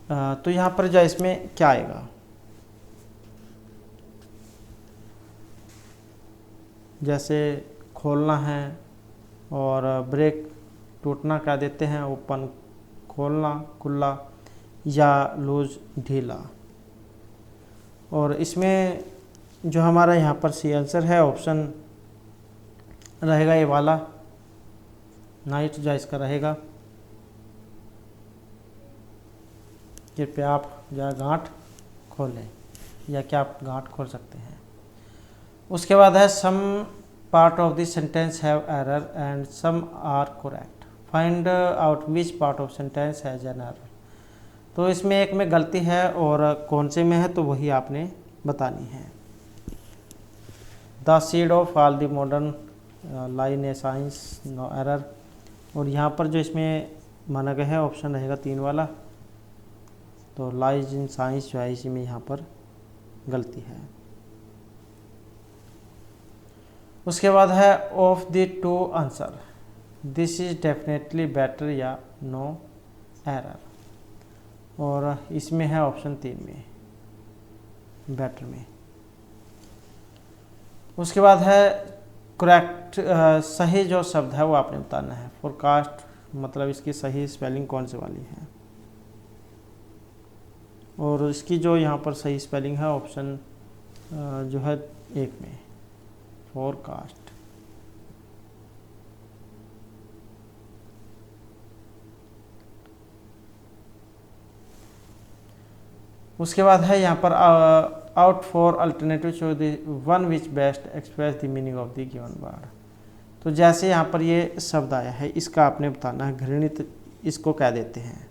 तो यहाँ पर जो इसमें क्या आएगा? जैसे खोलना है, और ब्रेक टूटना कह देते हैं, ओपन खोलना, खुला, या लूज ढीला। और इसमें जो हमारा यहाँ पर सी आंसर है ऑप्शन रहेगा ये वाला, नाइट जो इसका रहेगा। कृपया आप जो गांठ खोलें, या क्या आप गांठ खोल सकते हैं। उसके बाद है some part of this sentence have error and some are correct, find out which part of sentence has an error. तो इसमें एक में गलती है और कौन से में है तो वही आपने बतानी है। The seed of all the modern lie in a science no error, और यहाँ पर जो इसमें माना गया है, ऑप्शन रहेगा 3 वाला। तो लाइज इन साइंस जो है इसी में यहाँ पर गलती है। उसके बाद है of the two answer this is definitely better या नो एरर, और इसमें है ऑप्शन 3 में बेटर में। उसके बाद है करेक्ट सही जो शब्द है वो आपने बताना है। फोरकास्ट मतलब इसकी सही स्पेलिंग कौन सी वाली है, और इसकी जो यहाँ पर सही स्पेलिंग है ऑप्शन जो है 1 में फोरकास्ट। उसके बाद है यहाँ पर out for alternative show the one which best express the meaning of the given word. तो जैसे यहाँ पर ये शब्द आया है इसका आपने बताना है, घृणित इसको कह देते हैं,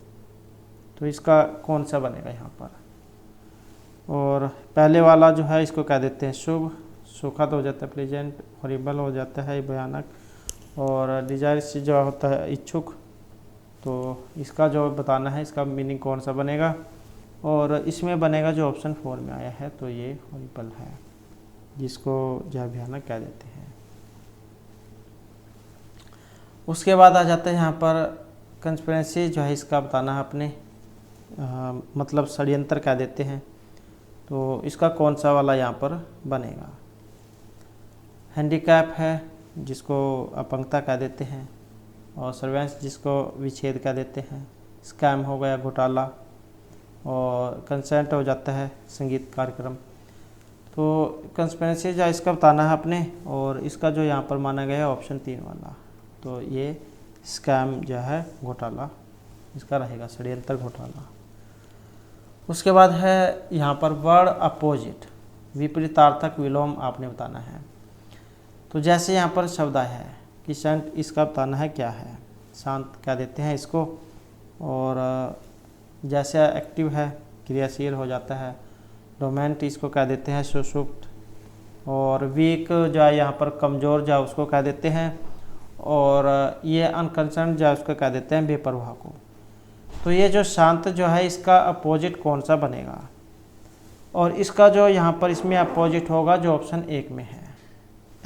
तो इसका कौन सा बनेगा यहाँ पर। और पहले वाला जो है इसको कह देते हैं शुभ, सुखद हो जाता है प्लेजेंट, हॉरिबल हो जाता है भयानक, और डिजायर्स जो होता है इच्छुक। तो इसका जो बताना है इसका मीनिंग कौन सा बनेगा, और इसमें बनेगा जो ऑप्शन 4 में आया है, तो ये हॉरिबल है जिसको जो है भयानक कह देते हैं। उसके बाद आ जाता है यहाँ पर कंस्पिरेसी जो है इसका बताना है अपने मतलब षड्यंत्र कह देते हैं, तो इसका कौन सा वाला यहाँ पर बनेगा। हैंडीकैप है जिसको अपंगता कह देते हैं, और सर्वेंस जिसको विच्छेद कह देते हैं, स्कैम हो गया घोटाला, और कंसेंट हो जाता है संगीत कार्यक्रम। तो कंस्पिरेसी जो इसका बताना है अपने, और इसका जो यहाँ पर माना गया है ऑप्शन 3 वाला, तो ये स्कैम जो है घोटाला इसका रहेगा, षड्यंत्र घोटाला। उसके बाद है यहाँ पर वर्ड अपोजिट विपरीतार्थक विलोम आपने बताना है। तो जैसे यहाँ पर शब्द आया है कि संत, इसका बताना है क्या है, शांत कह देते हैं इसको, और जैसे एक्टिव है क्रियाशील हो जाता है, डोमेंट इसको कह देते हैं सुषुप्त, और वीक जो है यहाँ पर कमज़ोर जो उसको कह देते हैं, और ये अनकंसर्न जो उसको कह देते हैं बेपरवाह को। तो ये जो शांत जो है इसका अपोजिट कौन सा बनेगा, और इसका जो यहाँ पर इसमें अपोजिट होगा जो ऑप्शन 1 में है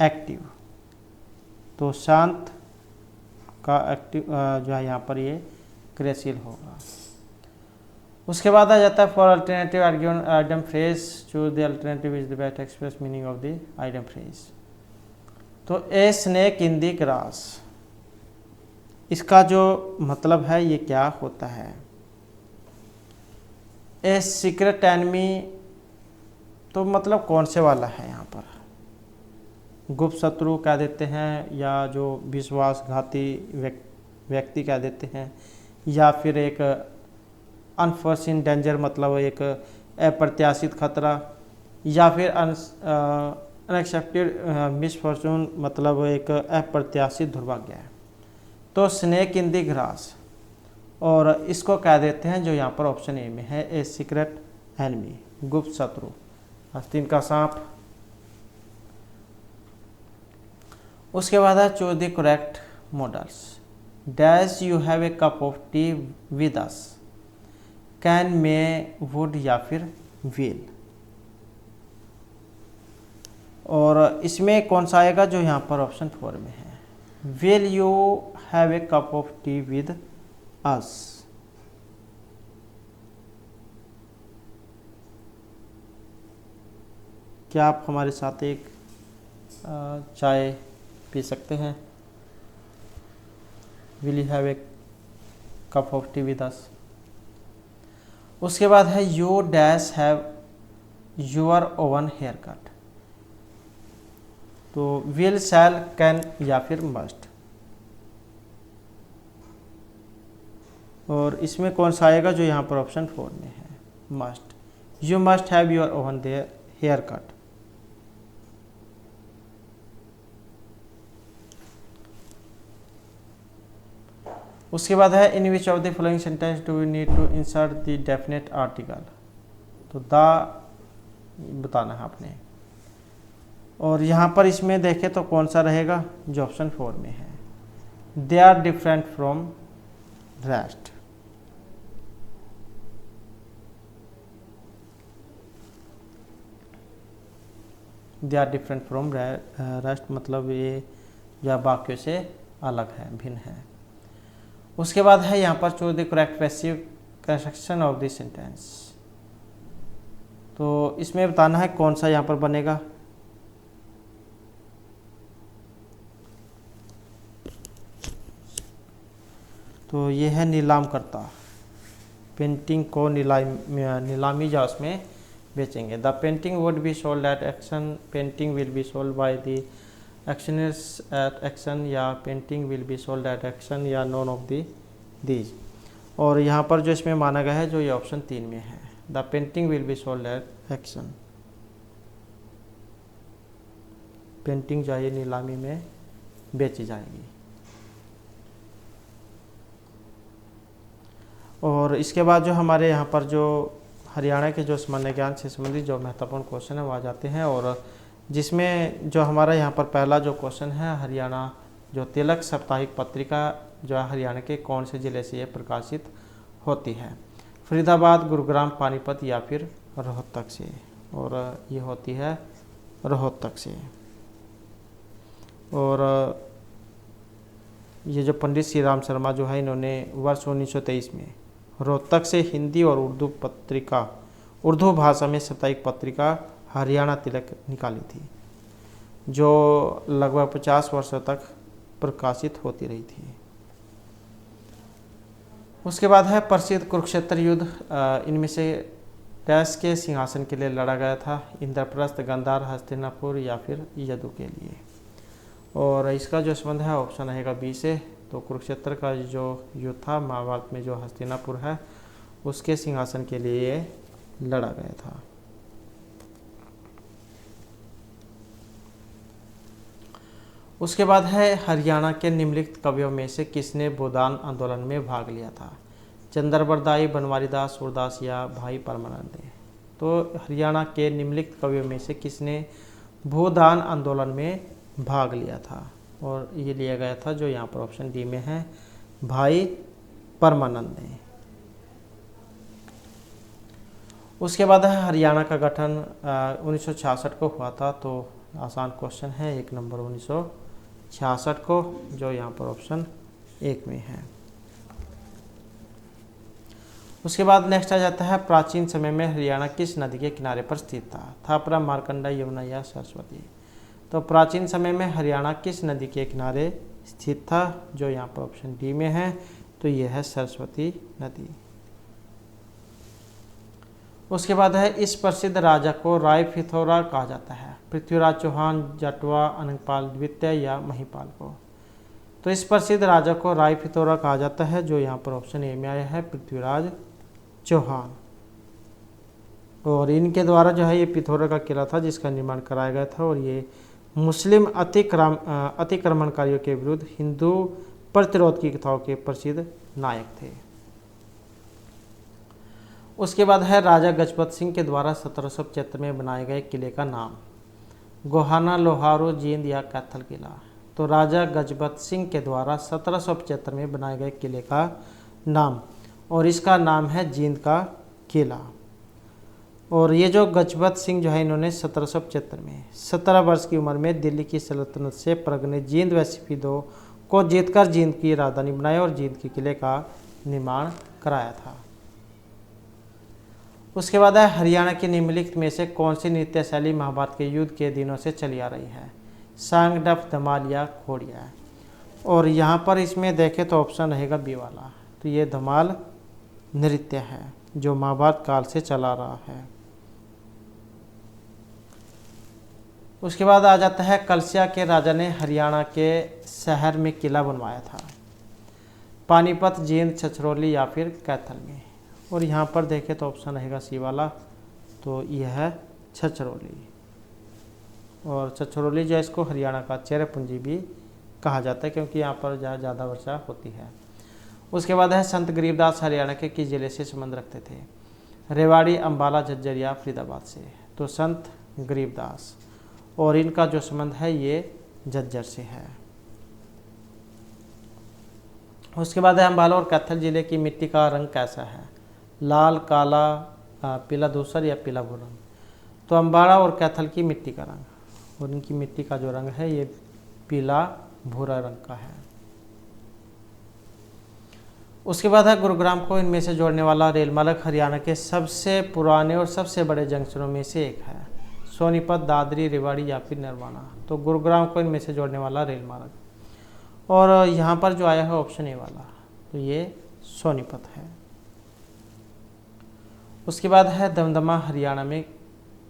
एक्टिव। तो शांत का एक्टिव जो है यहाँ पर ये क्रियाशील होगा। उसके बाद आ जाता है for alternative item phrase choose the alternative is the best express meaning of the item phrase. तो a snake in the grass, इसका जो मतलब है ये क्या होता है। ए सीक्रेट एनिमी, तो मतलब कौन से वाला है यहाँ पर, गुप्त शत्रु कह देते हैं, या जो विश्वासघाती व्यक्ति कह देते हैं, या फिर एक अनफोर्सिन डेंजर मतलब एक अप्रत्याशित खतरा, या फिर अनएक्सपेक्टेड मिसफॉर्चून मतलब एक अप्रत्याशित दुर्भाग्य है। तो स्नेक इन द ग्रास, और इसको कह देते हैं जो यहाँ पर ऑप्शन ए में है ए सीक्रेट एनिमी, गुप्त शत्रु, आस्तीन का सांप। उसके बाद है choose the correct models. Dash you have a cup of tea with us, can में वुड या फिर विल, और इसमें कौन सा आएगा जो यहाँ पर ऑप्शन 4 में है will you have a cup of tea with us. क्या आप हमारे साथ एक चाय पी सकते हैं, will you have a cup of tea with us. उसके बाद है you dash have your own hair cut, तो विल शैल कैन या फिर मस्ट, और इसमें कौन सा आएगा जो यहाँ पर ऑप्शन 4 में है must. You must have your own hair cut. उसके बाद है in which of the following sentence do you need to insert the definite article, तो द बताना है आपने, और यहाँ पर इसमें देखें तो कौन सा रहेगा जो ऑप्शन 4 में है they are different from rest. They are different from rest, मतलब ये जो वाक्यों से अलग है, भिन्न है। उसके बाद है यहाँ पर choose the correct passive construction of the sentence. तो इसमें बताना है कौन सा यहाँ पर बनेगा। तो ये है नीलाम करता, पेंटिंग को नीलामी जा उसमें बेचेंगे। The painting would be sold at auction, painting will be sold by the auctioneers at auction, या painting will be sold at auction, या नॉन ऑफ दीज। और यहाँ पर जो इसमें माना गया है जो ये ऑप्शन 3 में है, the painting will be sold at auction. Painting जो है नीलामी में बेची जाएगी। और इसके बाद जो हमारे यहाँ पर जो हरियाणा के जो सामान्य ज्ञान से संबंधित जो महत्वपूर्ण क्वेश्चन है वो आ जाते हैं। और जिसमें जो हमारा यहाँ पर पहला जो क्वेश्चन है, हरियाणा जो तिलक साप्ताहिक पत्रिका जो है हरियाणा के कौन से ज़िले से ये प्रकाशित होती है? फरीदाबाद, गुरुग्राम, पानीपत या फिर रोहतक से। और ये होती है रोहतक से। और ये जो पंडित श्री राम शर्मा जो है इन्होंने वर्ष 1923 में रोहतक से हिंदी और उर्दू भाषा में साप्ताहिक पत्रिका हरियाणा तिलक निकाली थी, जो लगभग 50 वर्षों तक प्रकाशित होती रही थी। उसके बाद है प्रसिद्ध कुरुक्षेत्र युद्ध, इनमें से डैश के सिंहासन के लिए लड़ा गया था? इंद्रप्रस्थ, गांधार, हस्तिनापुर या फिर यदु के लिए। और इसका जो संबंध है ऑप्शन रहेगा बी से। तो कुरुक्षेत्र का जो युद्ध था महाभारत में, जो हस्तिनापुर है उसके सिंहासन के लिए लड़ा गया था। उसके बाद है हरियाणा के निम्नलिखित कवियों में से किसने भूदान आंदोलन में भाग लिया था? चंद्रबरदाई, बनवारी दास, सूरदास या भाई परमानंद। तो हरियाणा के निम्नलिखित कवियों में से किसने भूदान आंदोलन में भाग लिया था? और ये लिया गया था जो यहाँ पर ऑप्शन डी में है, भाई परमानंद ने। उसके बाद है हरियाणा का गठन 1966 को हुआ था। तो आसान क्वेश्चन है, 1 नंबर 1966 को, जो यहाँ पर ऑप्शन 1 में है। उसके बाद नेक्स्ट आ जाता है प्राचीन समय में हरियाणा किस नदी के किनारे पर स्थित था? थापरा, मारकंडा, यमुना या सरस्वती। तो प्राचीन समय में हरियाणा किस नदी के किनारे स्थित था? जो यहाँ पर ऑप्शन डी में है, तो ये है सरस्वती नदी। उसके बाद है इस प्रसिद्ध राजा को राय पिथौरा कहा जाता है? पृथ्वीराज चौहान, जटवा, अनंगपाल द्वितीय या महिपाल को। तो इस प्रसिद्ध राजा को राय पिथौरा कहा जाता है, जो यहाँ पर ऑप्शन ए में आया है, पृथ्वीराज चौहान। और इनके द्वारा जो है ये पिथौरा का किला था जिसका निर्माण कराया गया था। और ये मुस्लिम अतिक्रमणकारियों के विरुद्ध हिंदू प्रतिरोध की कथाओं के प्रसिद्ध नायक थे। उसके बाद है राजा गजपत सिंह के द्वारा 1775 में बनाए गए किले का नाम? गोहाना, लोहारू, जींद या कैथल किला। तो राजा गजपत सिंह के द्वारा 1775 में बनाए गए किले का नाम, और इसका नाम है जींद का किला। और ये जो गजपत सिंह जो है इन्होंने 1775 में 17 वर्ष की उम्र में दिल्ली की सल्तनत से परगने जींद व सिफिदो को जीतकर जींद की राजधानी बनाया और जींद के किले का निर्माण कराया था। उसके बाद है हरियाणा के निम्नलिखित में से कौन सी नृत्य शैली महाभारत के युद्ध के दिनों से चली आ रही है? सांग, डफ, धमाल या खोड़िया। और यहाँ पर इसमें देखें तो ऑप्शन रहेगा बी वाला। तो ये धमाल नृत्य है जो महाभारत काल से चला रहा है। उसके बाद आ जाता है कलसिया के राजा ने हरियाणा के शहर में किला बनवाया था? पानीपत, जींद, छछरौली या फिर कैथल में। और यहाँ पर देखें तो ऑप्शन रहेगा सी वाला। तो यह है छछरौली। और छछरौली जो है इसको हरियाणा का चेरापूंजी भी कहा जाता है क्योंकि यहाँ पर ज़्यादा वर्षा होती है। उसके बाद है संत गरीबदास हरियाणा के किस जिले से संबंध रखते थे? रेवाड़ी, अम्बाला, झज्जर या फरीदाबाद से। तो संत गरीबदास, और इनका जो संबंध है ये झज्जर से है। उसके बाद है अम्बाला और कैथल जिले की मिट्टी का रंग कैसा है? लाल, काला, पीला धूसर या पीला भूरा? तो अम्बाला और कैथल की मिट्टी का रंग, और इनकी मिट्टी का जो रंग है ये पीला भूरा रंग का है। उसके बाद है गुरुग्राम को इनमें से जोड़ने वाला रेल मार्ग हरियाणा के सबसे पुराने और सबसे बड़े जंक्शनों में से एक है। सोनीपत, दादरी, रेवाड़ी या फिर नरवाना? तो गुरुग्राम को इनमें से जोड़ने वाला रेल मार्ग, और यहाँ पर जो आया है ऑप्शन ए वाला, तो ये सोनीपत है। उसके बाद है दमदमा हरियाणा में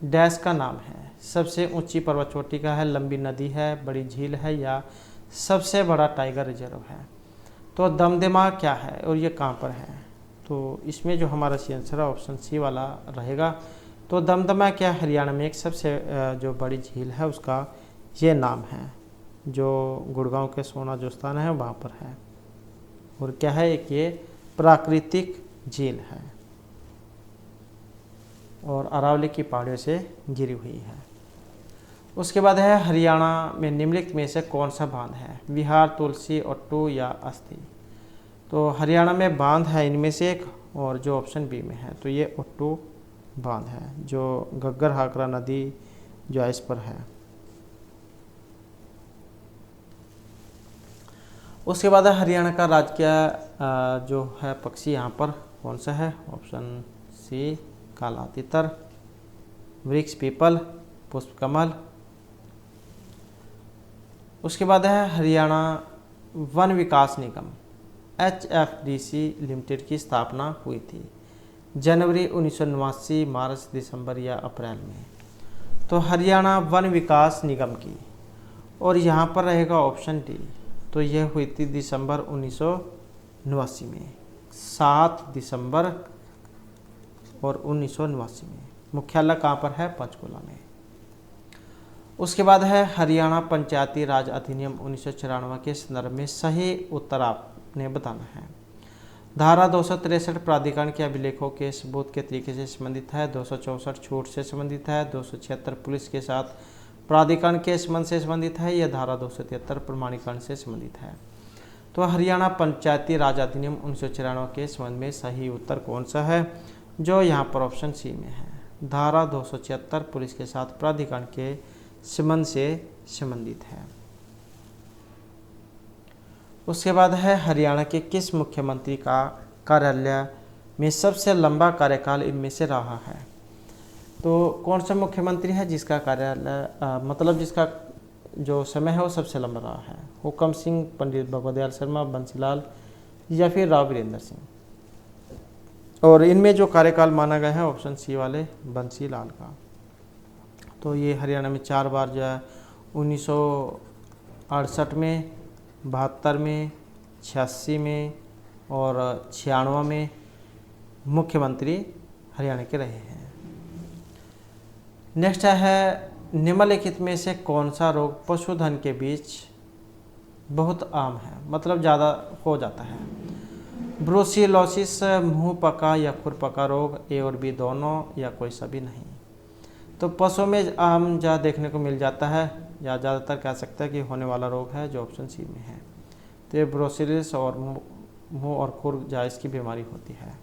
डैश का नाम है? सबसे ऊंची पर्वत चोटी का है, लंबी नदी है, बड़ी झील है या सबसे बड़ा टाइगर रिजर्व है? तो दमदमा क्या है और ये कहाँ पर है? तो इसमें जो हमारा सी आंसर है ऑप्शन सी वाला रहेगा। तो दमदमा क्या हरियाणा में एक सबसे जो बड़ी झील है उसका ये नाम है, जो गुड़गांव के सोना जो स्थान है वहाँ पर है, और क्या है एक ये प्राकृतिक झील है और अरावली की पहाड़ियों से घिरी हुई है। उसके बाद है हरियाणा में निम्नलिखित में से कौन सा बांध है? विहार, तुलसी, ओट्टू या अस्थि? तो हरियाणा में बांध है इनमें से एक, और जो ऑप्शन बी में है तो ये ओट्टू बांध है, जो घग्गर हाकरा नदी जो है इस पर है। उसके बाद हरियाणा का राजकीय जो है पक्षी यहाँ पर कौन सा है? ऑप्शन सी काला तितर, वृक्ष पीपल, पुष्प कमल। उसके बाद है हरियाणा वन विकास निगम HFDC लिमिटेड की स्थापना हुई थी? जनवरी 1989, मार्च, दिसंबर या अप्रैल में? तो हरियाणा वन विकास निगम की, और यहाँ पर रहेगा ऑप्शन डी, तो यह हुई थी दिसंबर 1989 में, 7 दिसंबर और 1989 में। मुख्यालय कहाँ पर है? पंचकुला में। उसके बाद है हरियाणा पंचायती राज अधिनियम 1994 के संदर्भ में सही उत्तर आपने बताना है। धारा 263 प्राधिकरण के अभिलेखों के सबूत के तरीके से संबंधित है, 264 छूट से संबंधित है, 276 पुलिस के साथ प्राधिकरण के संबंध से संबंधित है, यह धारा 273 प्रमाणीकरण से संबंधित है? तो हरियाणा पंचायती राज अधिनियम 1994 के संबंध में सही उत्तर कौन सा है? जो यहाँ पर ऑप्शन सी में है, धारा 276 पुलिस के साथ प्राधिकरण के संबंध से संबंधित है। उसके बाद है हरियाणा के किस मुख्यमंत्री का कार्यालय में सबसे लंबा कार्यकाल इनमें से रहा है? तो कौन सा मुख्यमंत्री है जिसका कार्यालय मतलब जिसका जो समय है वो सबसे लंबा रहा है? हुकम सिंह, पंडित भगवत दयाल शर्मा, बंसीलाल या फिर राव वीरेंद्र सिंह? और इनमें जो कार्यकाल माना गया है ऑप्शन सी वाले बंसीलाल का। तो ये हरियाणा में 4 बार जो है 1968 में, 72 में, 86 में और 96 में मुख्यमंत्री हरियाणा के रहे हैं। नेक्स्ट है निम्नलिखित में से कौन सा रोग पशुधन के बीच बहुत आम है, मतलब ज़्यादा हो जाता है? ब्रुसेलोसिस, मुंह पका या खुर पका रोग, ए और बी दोनों या कोई सभी नहीं? तो पशुओं में आम ज़्यादा देखने को मिल जाता है, या ज़्यादातर कह सकते हैं कि होने वाला रोग है, जो ऑप्शन सी में है। तो ये ब्रुसेलोसिस और मुंह और खुर जायज़ की बीमारी होती है।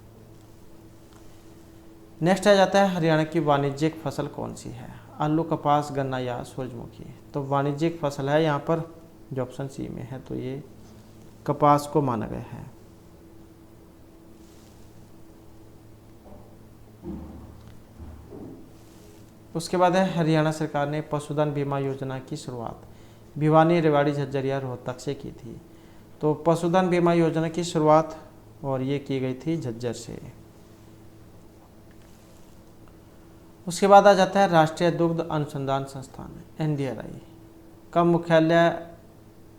नेक्स्ट आ जाता है हरियाणा की वाणिज्यिक फसल कौन सी है? आलू, कपास, गन्ना या सूरजमुखी? तो वाणिज्यिक फसल है यहाँ पर जो ऑप्शन सी में है, तो ये कपास को माना गया है। उसके बाद है हरियाणा सरकार ने पशुधन बीमा योजना की शुरुआत भिवानी, रेवाड़ी, झज्जर या रोहतक से की थी? तो पशुधन बीमा योजना की शुरुआत और ये की गई थी झज्जर से। उसके बाद आ जाता है राष्ट्रीय दुग्ध अनुसंधान संस्थान NDRI का मुख्यालय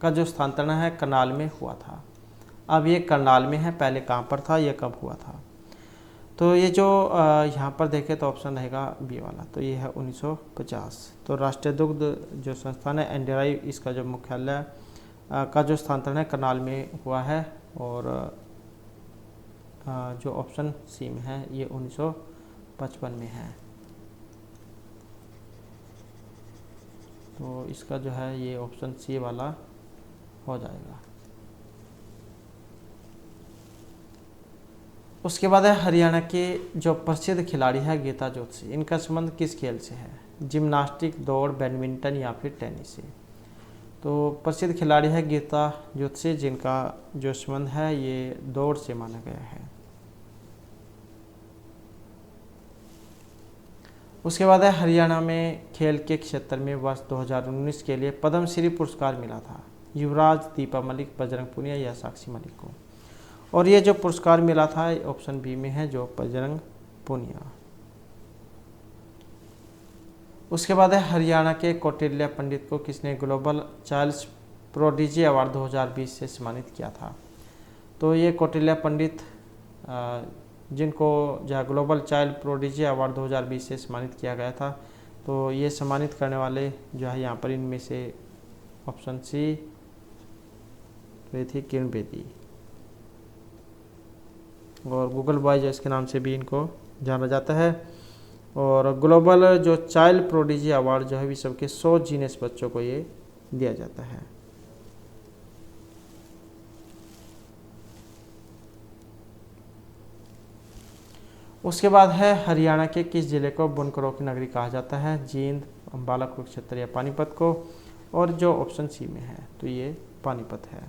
का जो स्थानांतरण है करनाल में हुआ था। अब ये करनाल में है, पहले कहाँ पर था, ये कब हुआ था? तो ये जो यहाँ पर देखें तो ऑप्शन रहेगा बी वाला, तो ये है 1950। तो राष्ट्रीय दुग्ध जो संस्थान है NDRI, इसका जो मुख्यालय का जो स्थानांतरण है करनाल में हुआ है, और जो ऑप्शन सी में है ये 1955 में है। तो इसका जो है ये ऑप्शन सी वाला हो जाएगा। उसके बाद है हरियाणा के जो प्रसिद्ध खिलाड़ी है गीता जोशी, इनका संबंध किस खेल से है? जिम्नास्टिक, दौड़, बैडमिंटन या फिर टेनिस से? तो प्रसिद्ध खिलाड़ी है गीता जोशी, जिनका जो संबंध है ये दौड़ से माना गया है। उसके बाद है हरियाणा में खेल के क्षेत्र में वर्ष 2019 के लिए पद्मश्री पुरस्कार मिला था युवराज, दीपा मलिक, बजरंग पुनिया या साक्षी मलिक को। और ये जो पुरस्कार मिला था ऑप्शन बी में है जो बजरंग पुनिया। उसके बाद है हरियाणा के कौटिल्य पंडित को किसने ग्लोबल चाइल्ड प्रोडिजी अवार्ड 2020 से सम्मानित किया था? तो ये कौटिल्य पंडित जिनको जहाँ ग्लोबल चाइल्ड प्रोडिजी अवार्ड 2020 से सम्मानित किया गया था, तो ये सम्मानित करने वाले जो है यहाँ पर इनमें से ऑप्शन सी तो ये थी किरण बेदी, और गूगल बॉयज इसके नाम से भी इनको जाना जाता है। और ग्लोबल जो चाइल्ड प्रोडिजी अवार्ड जो है विश्व के 100 जीनियस बच्चों को ये दिया जाता है। उसके बाद है हरियाणा के किस जिले को बुनकरों की नगरी कहा जाता है? जींद, अंबाला, कुरुक्षेत्र या पानीपत को? और जो ऑप्शन सी में है तो ये पानीपत है।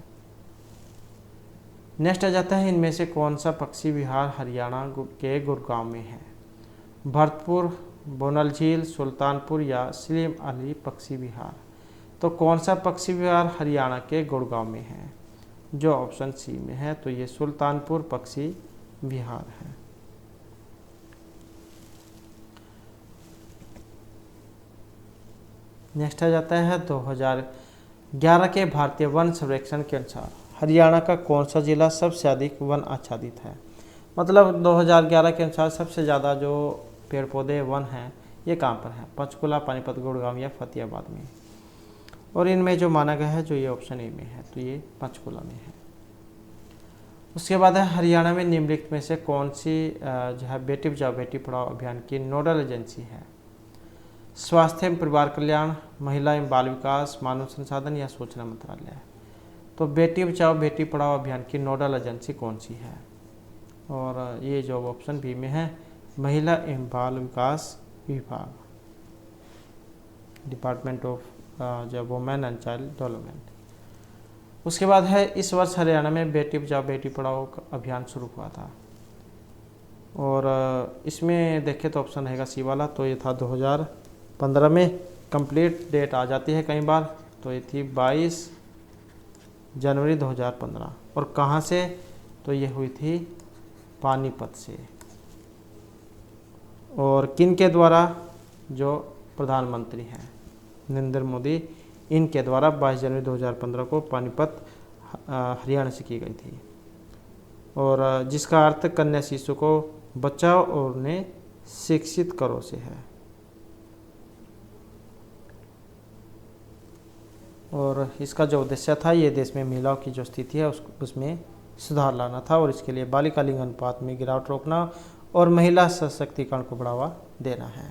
नेक्स्ट आ जाता है इनमें से कौन सा पक्षी विहार हरियाणा के गुड़गांव में है? भरतपुर, बोनल झील, सुल्तानपुर या सलीम अली पक्षी विहार? तो कौन सा पक्षी विहार हरियाणा के गुड़गांव में है? जो ऑप्शन सी में है तो ये सुल्तानपुर पक्षी विहार है। नेक्स्ट आ जाता है 2011 के भारतीय वन सर्वेक्षण के अनुसार हरियाणा का कौन सा जिला सबसे अधिक वन आच्छादित है? मतलब 2011 के अनुसार सबसे ज़्यादा जो पेड़ पौधे वन हैं ये कहाँ पर हैं? पंचकुला, पानीपत, गुड़गांव या फतेहाबाद में? और इनमें जो माना गया है जो ये ऑप्शन ए में है तो ये पंचकुला में है। उसके बाद है हरियाणा में निम्नलिखित में से कौन सी जो है बेटी बचाओ बेटी पढ़ाओ अभियान की नोडल एजेंसी है? स्वास्थ्य एवं परिवार कल्याण, महिला एवं बाल विकास, मानव संसाधन या सूचना मंत्रालय? तो बेटी बचाओ बेटी पढ़ाओ अभियान की नोडल एजेंसी कौन सी है? और ये जो ऑप्शन बी में है महिला एवं बाल विकास विभाग, डिपार्टमेंट ऑफ जो वुमेन एंड चाइल्ड डेवलपमेंट। उसके बाद है इस वर्ष हरियाणा में बेटी बचाओ बेटी पढ़ाओ अभियान शुरू हुआ था, और इसमें देखें तो ऑप्शन रहेगा सी वाला, तो ये था 2015 में। कंप्लीट डेट आ जाती है कई बार, तो ये थी 22 जनवरी 2015। और कहाँ से? तो ये हुई थी पानीपत से। और किन के द्वारा? जो प्रधानमंत्री हैं नरेंद्र मोदी, इनके द्वारा 22 जनवरी 2015 को पानीपत हरियाणा से की गई थी। और जिसका अर्थ कन्या शिशु को बचाओ और उन्हें शिक्षित करो से है। और इसका जो उद्देश्य था ये देश में महिलाओं की जो स्थिति है उसमें सुधार लाना था, और इसके लिए बालिका लिंग अनुपात में गिरावट रोकना और महिला सशक्तिकरण को बढ़ावा देना है।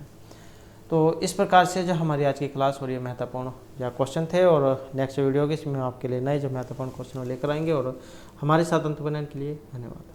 तो इस प्रकार से जो हमारी आज की क्लास और ये महत्वपूर्ण जो क्वेश्चन थे, और नेक्स्ट वीडियो के इसमें आपके लिए नए जो महत्वपूर्ण क्वेश्चन लेकर आएंगे। और हमारे साथ अंत बनाने के लिए धन्यवाद।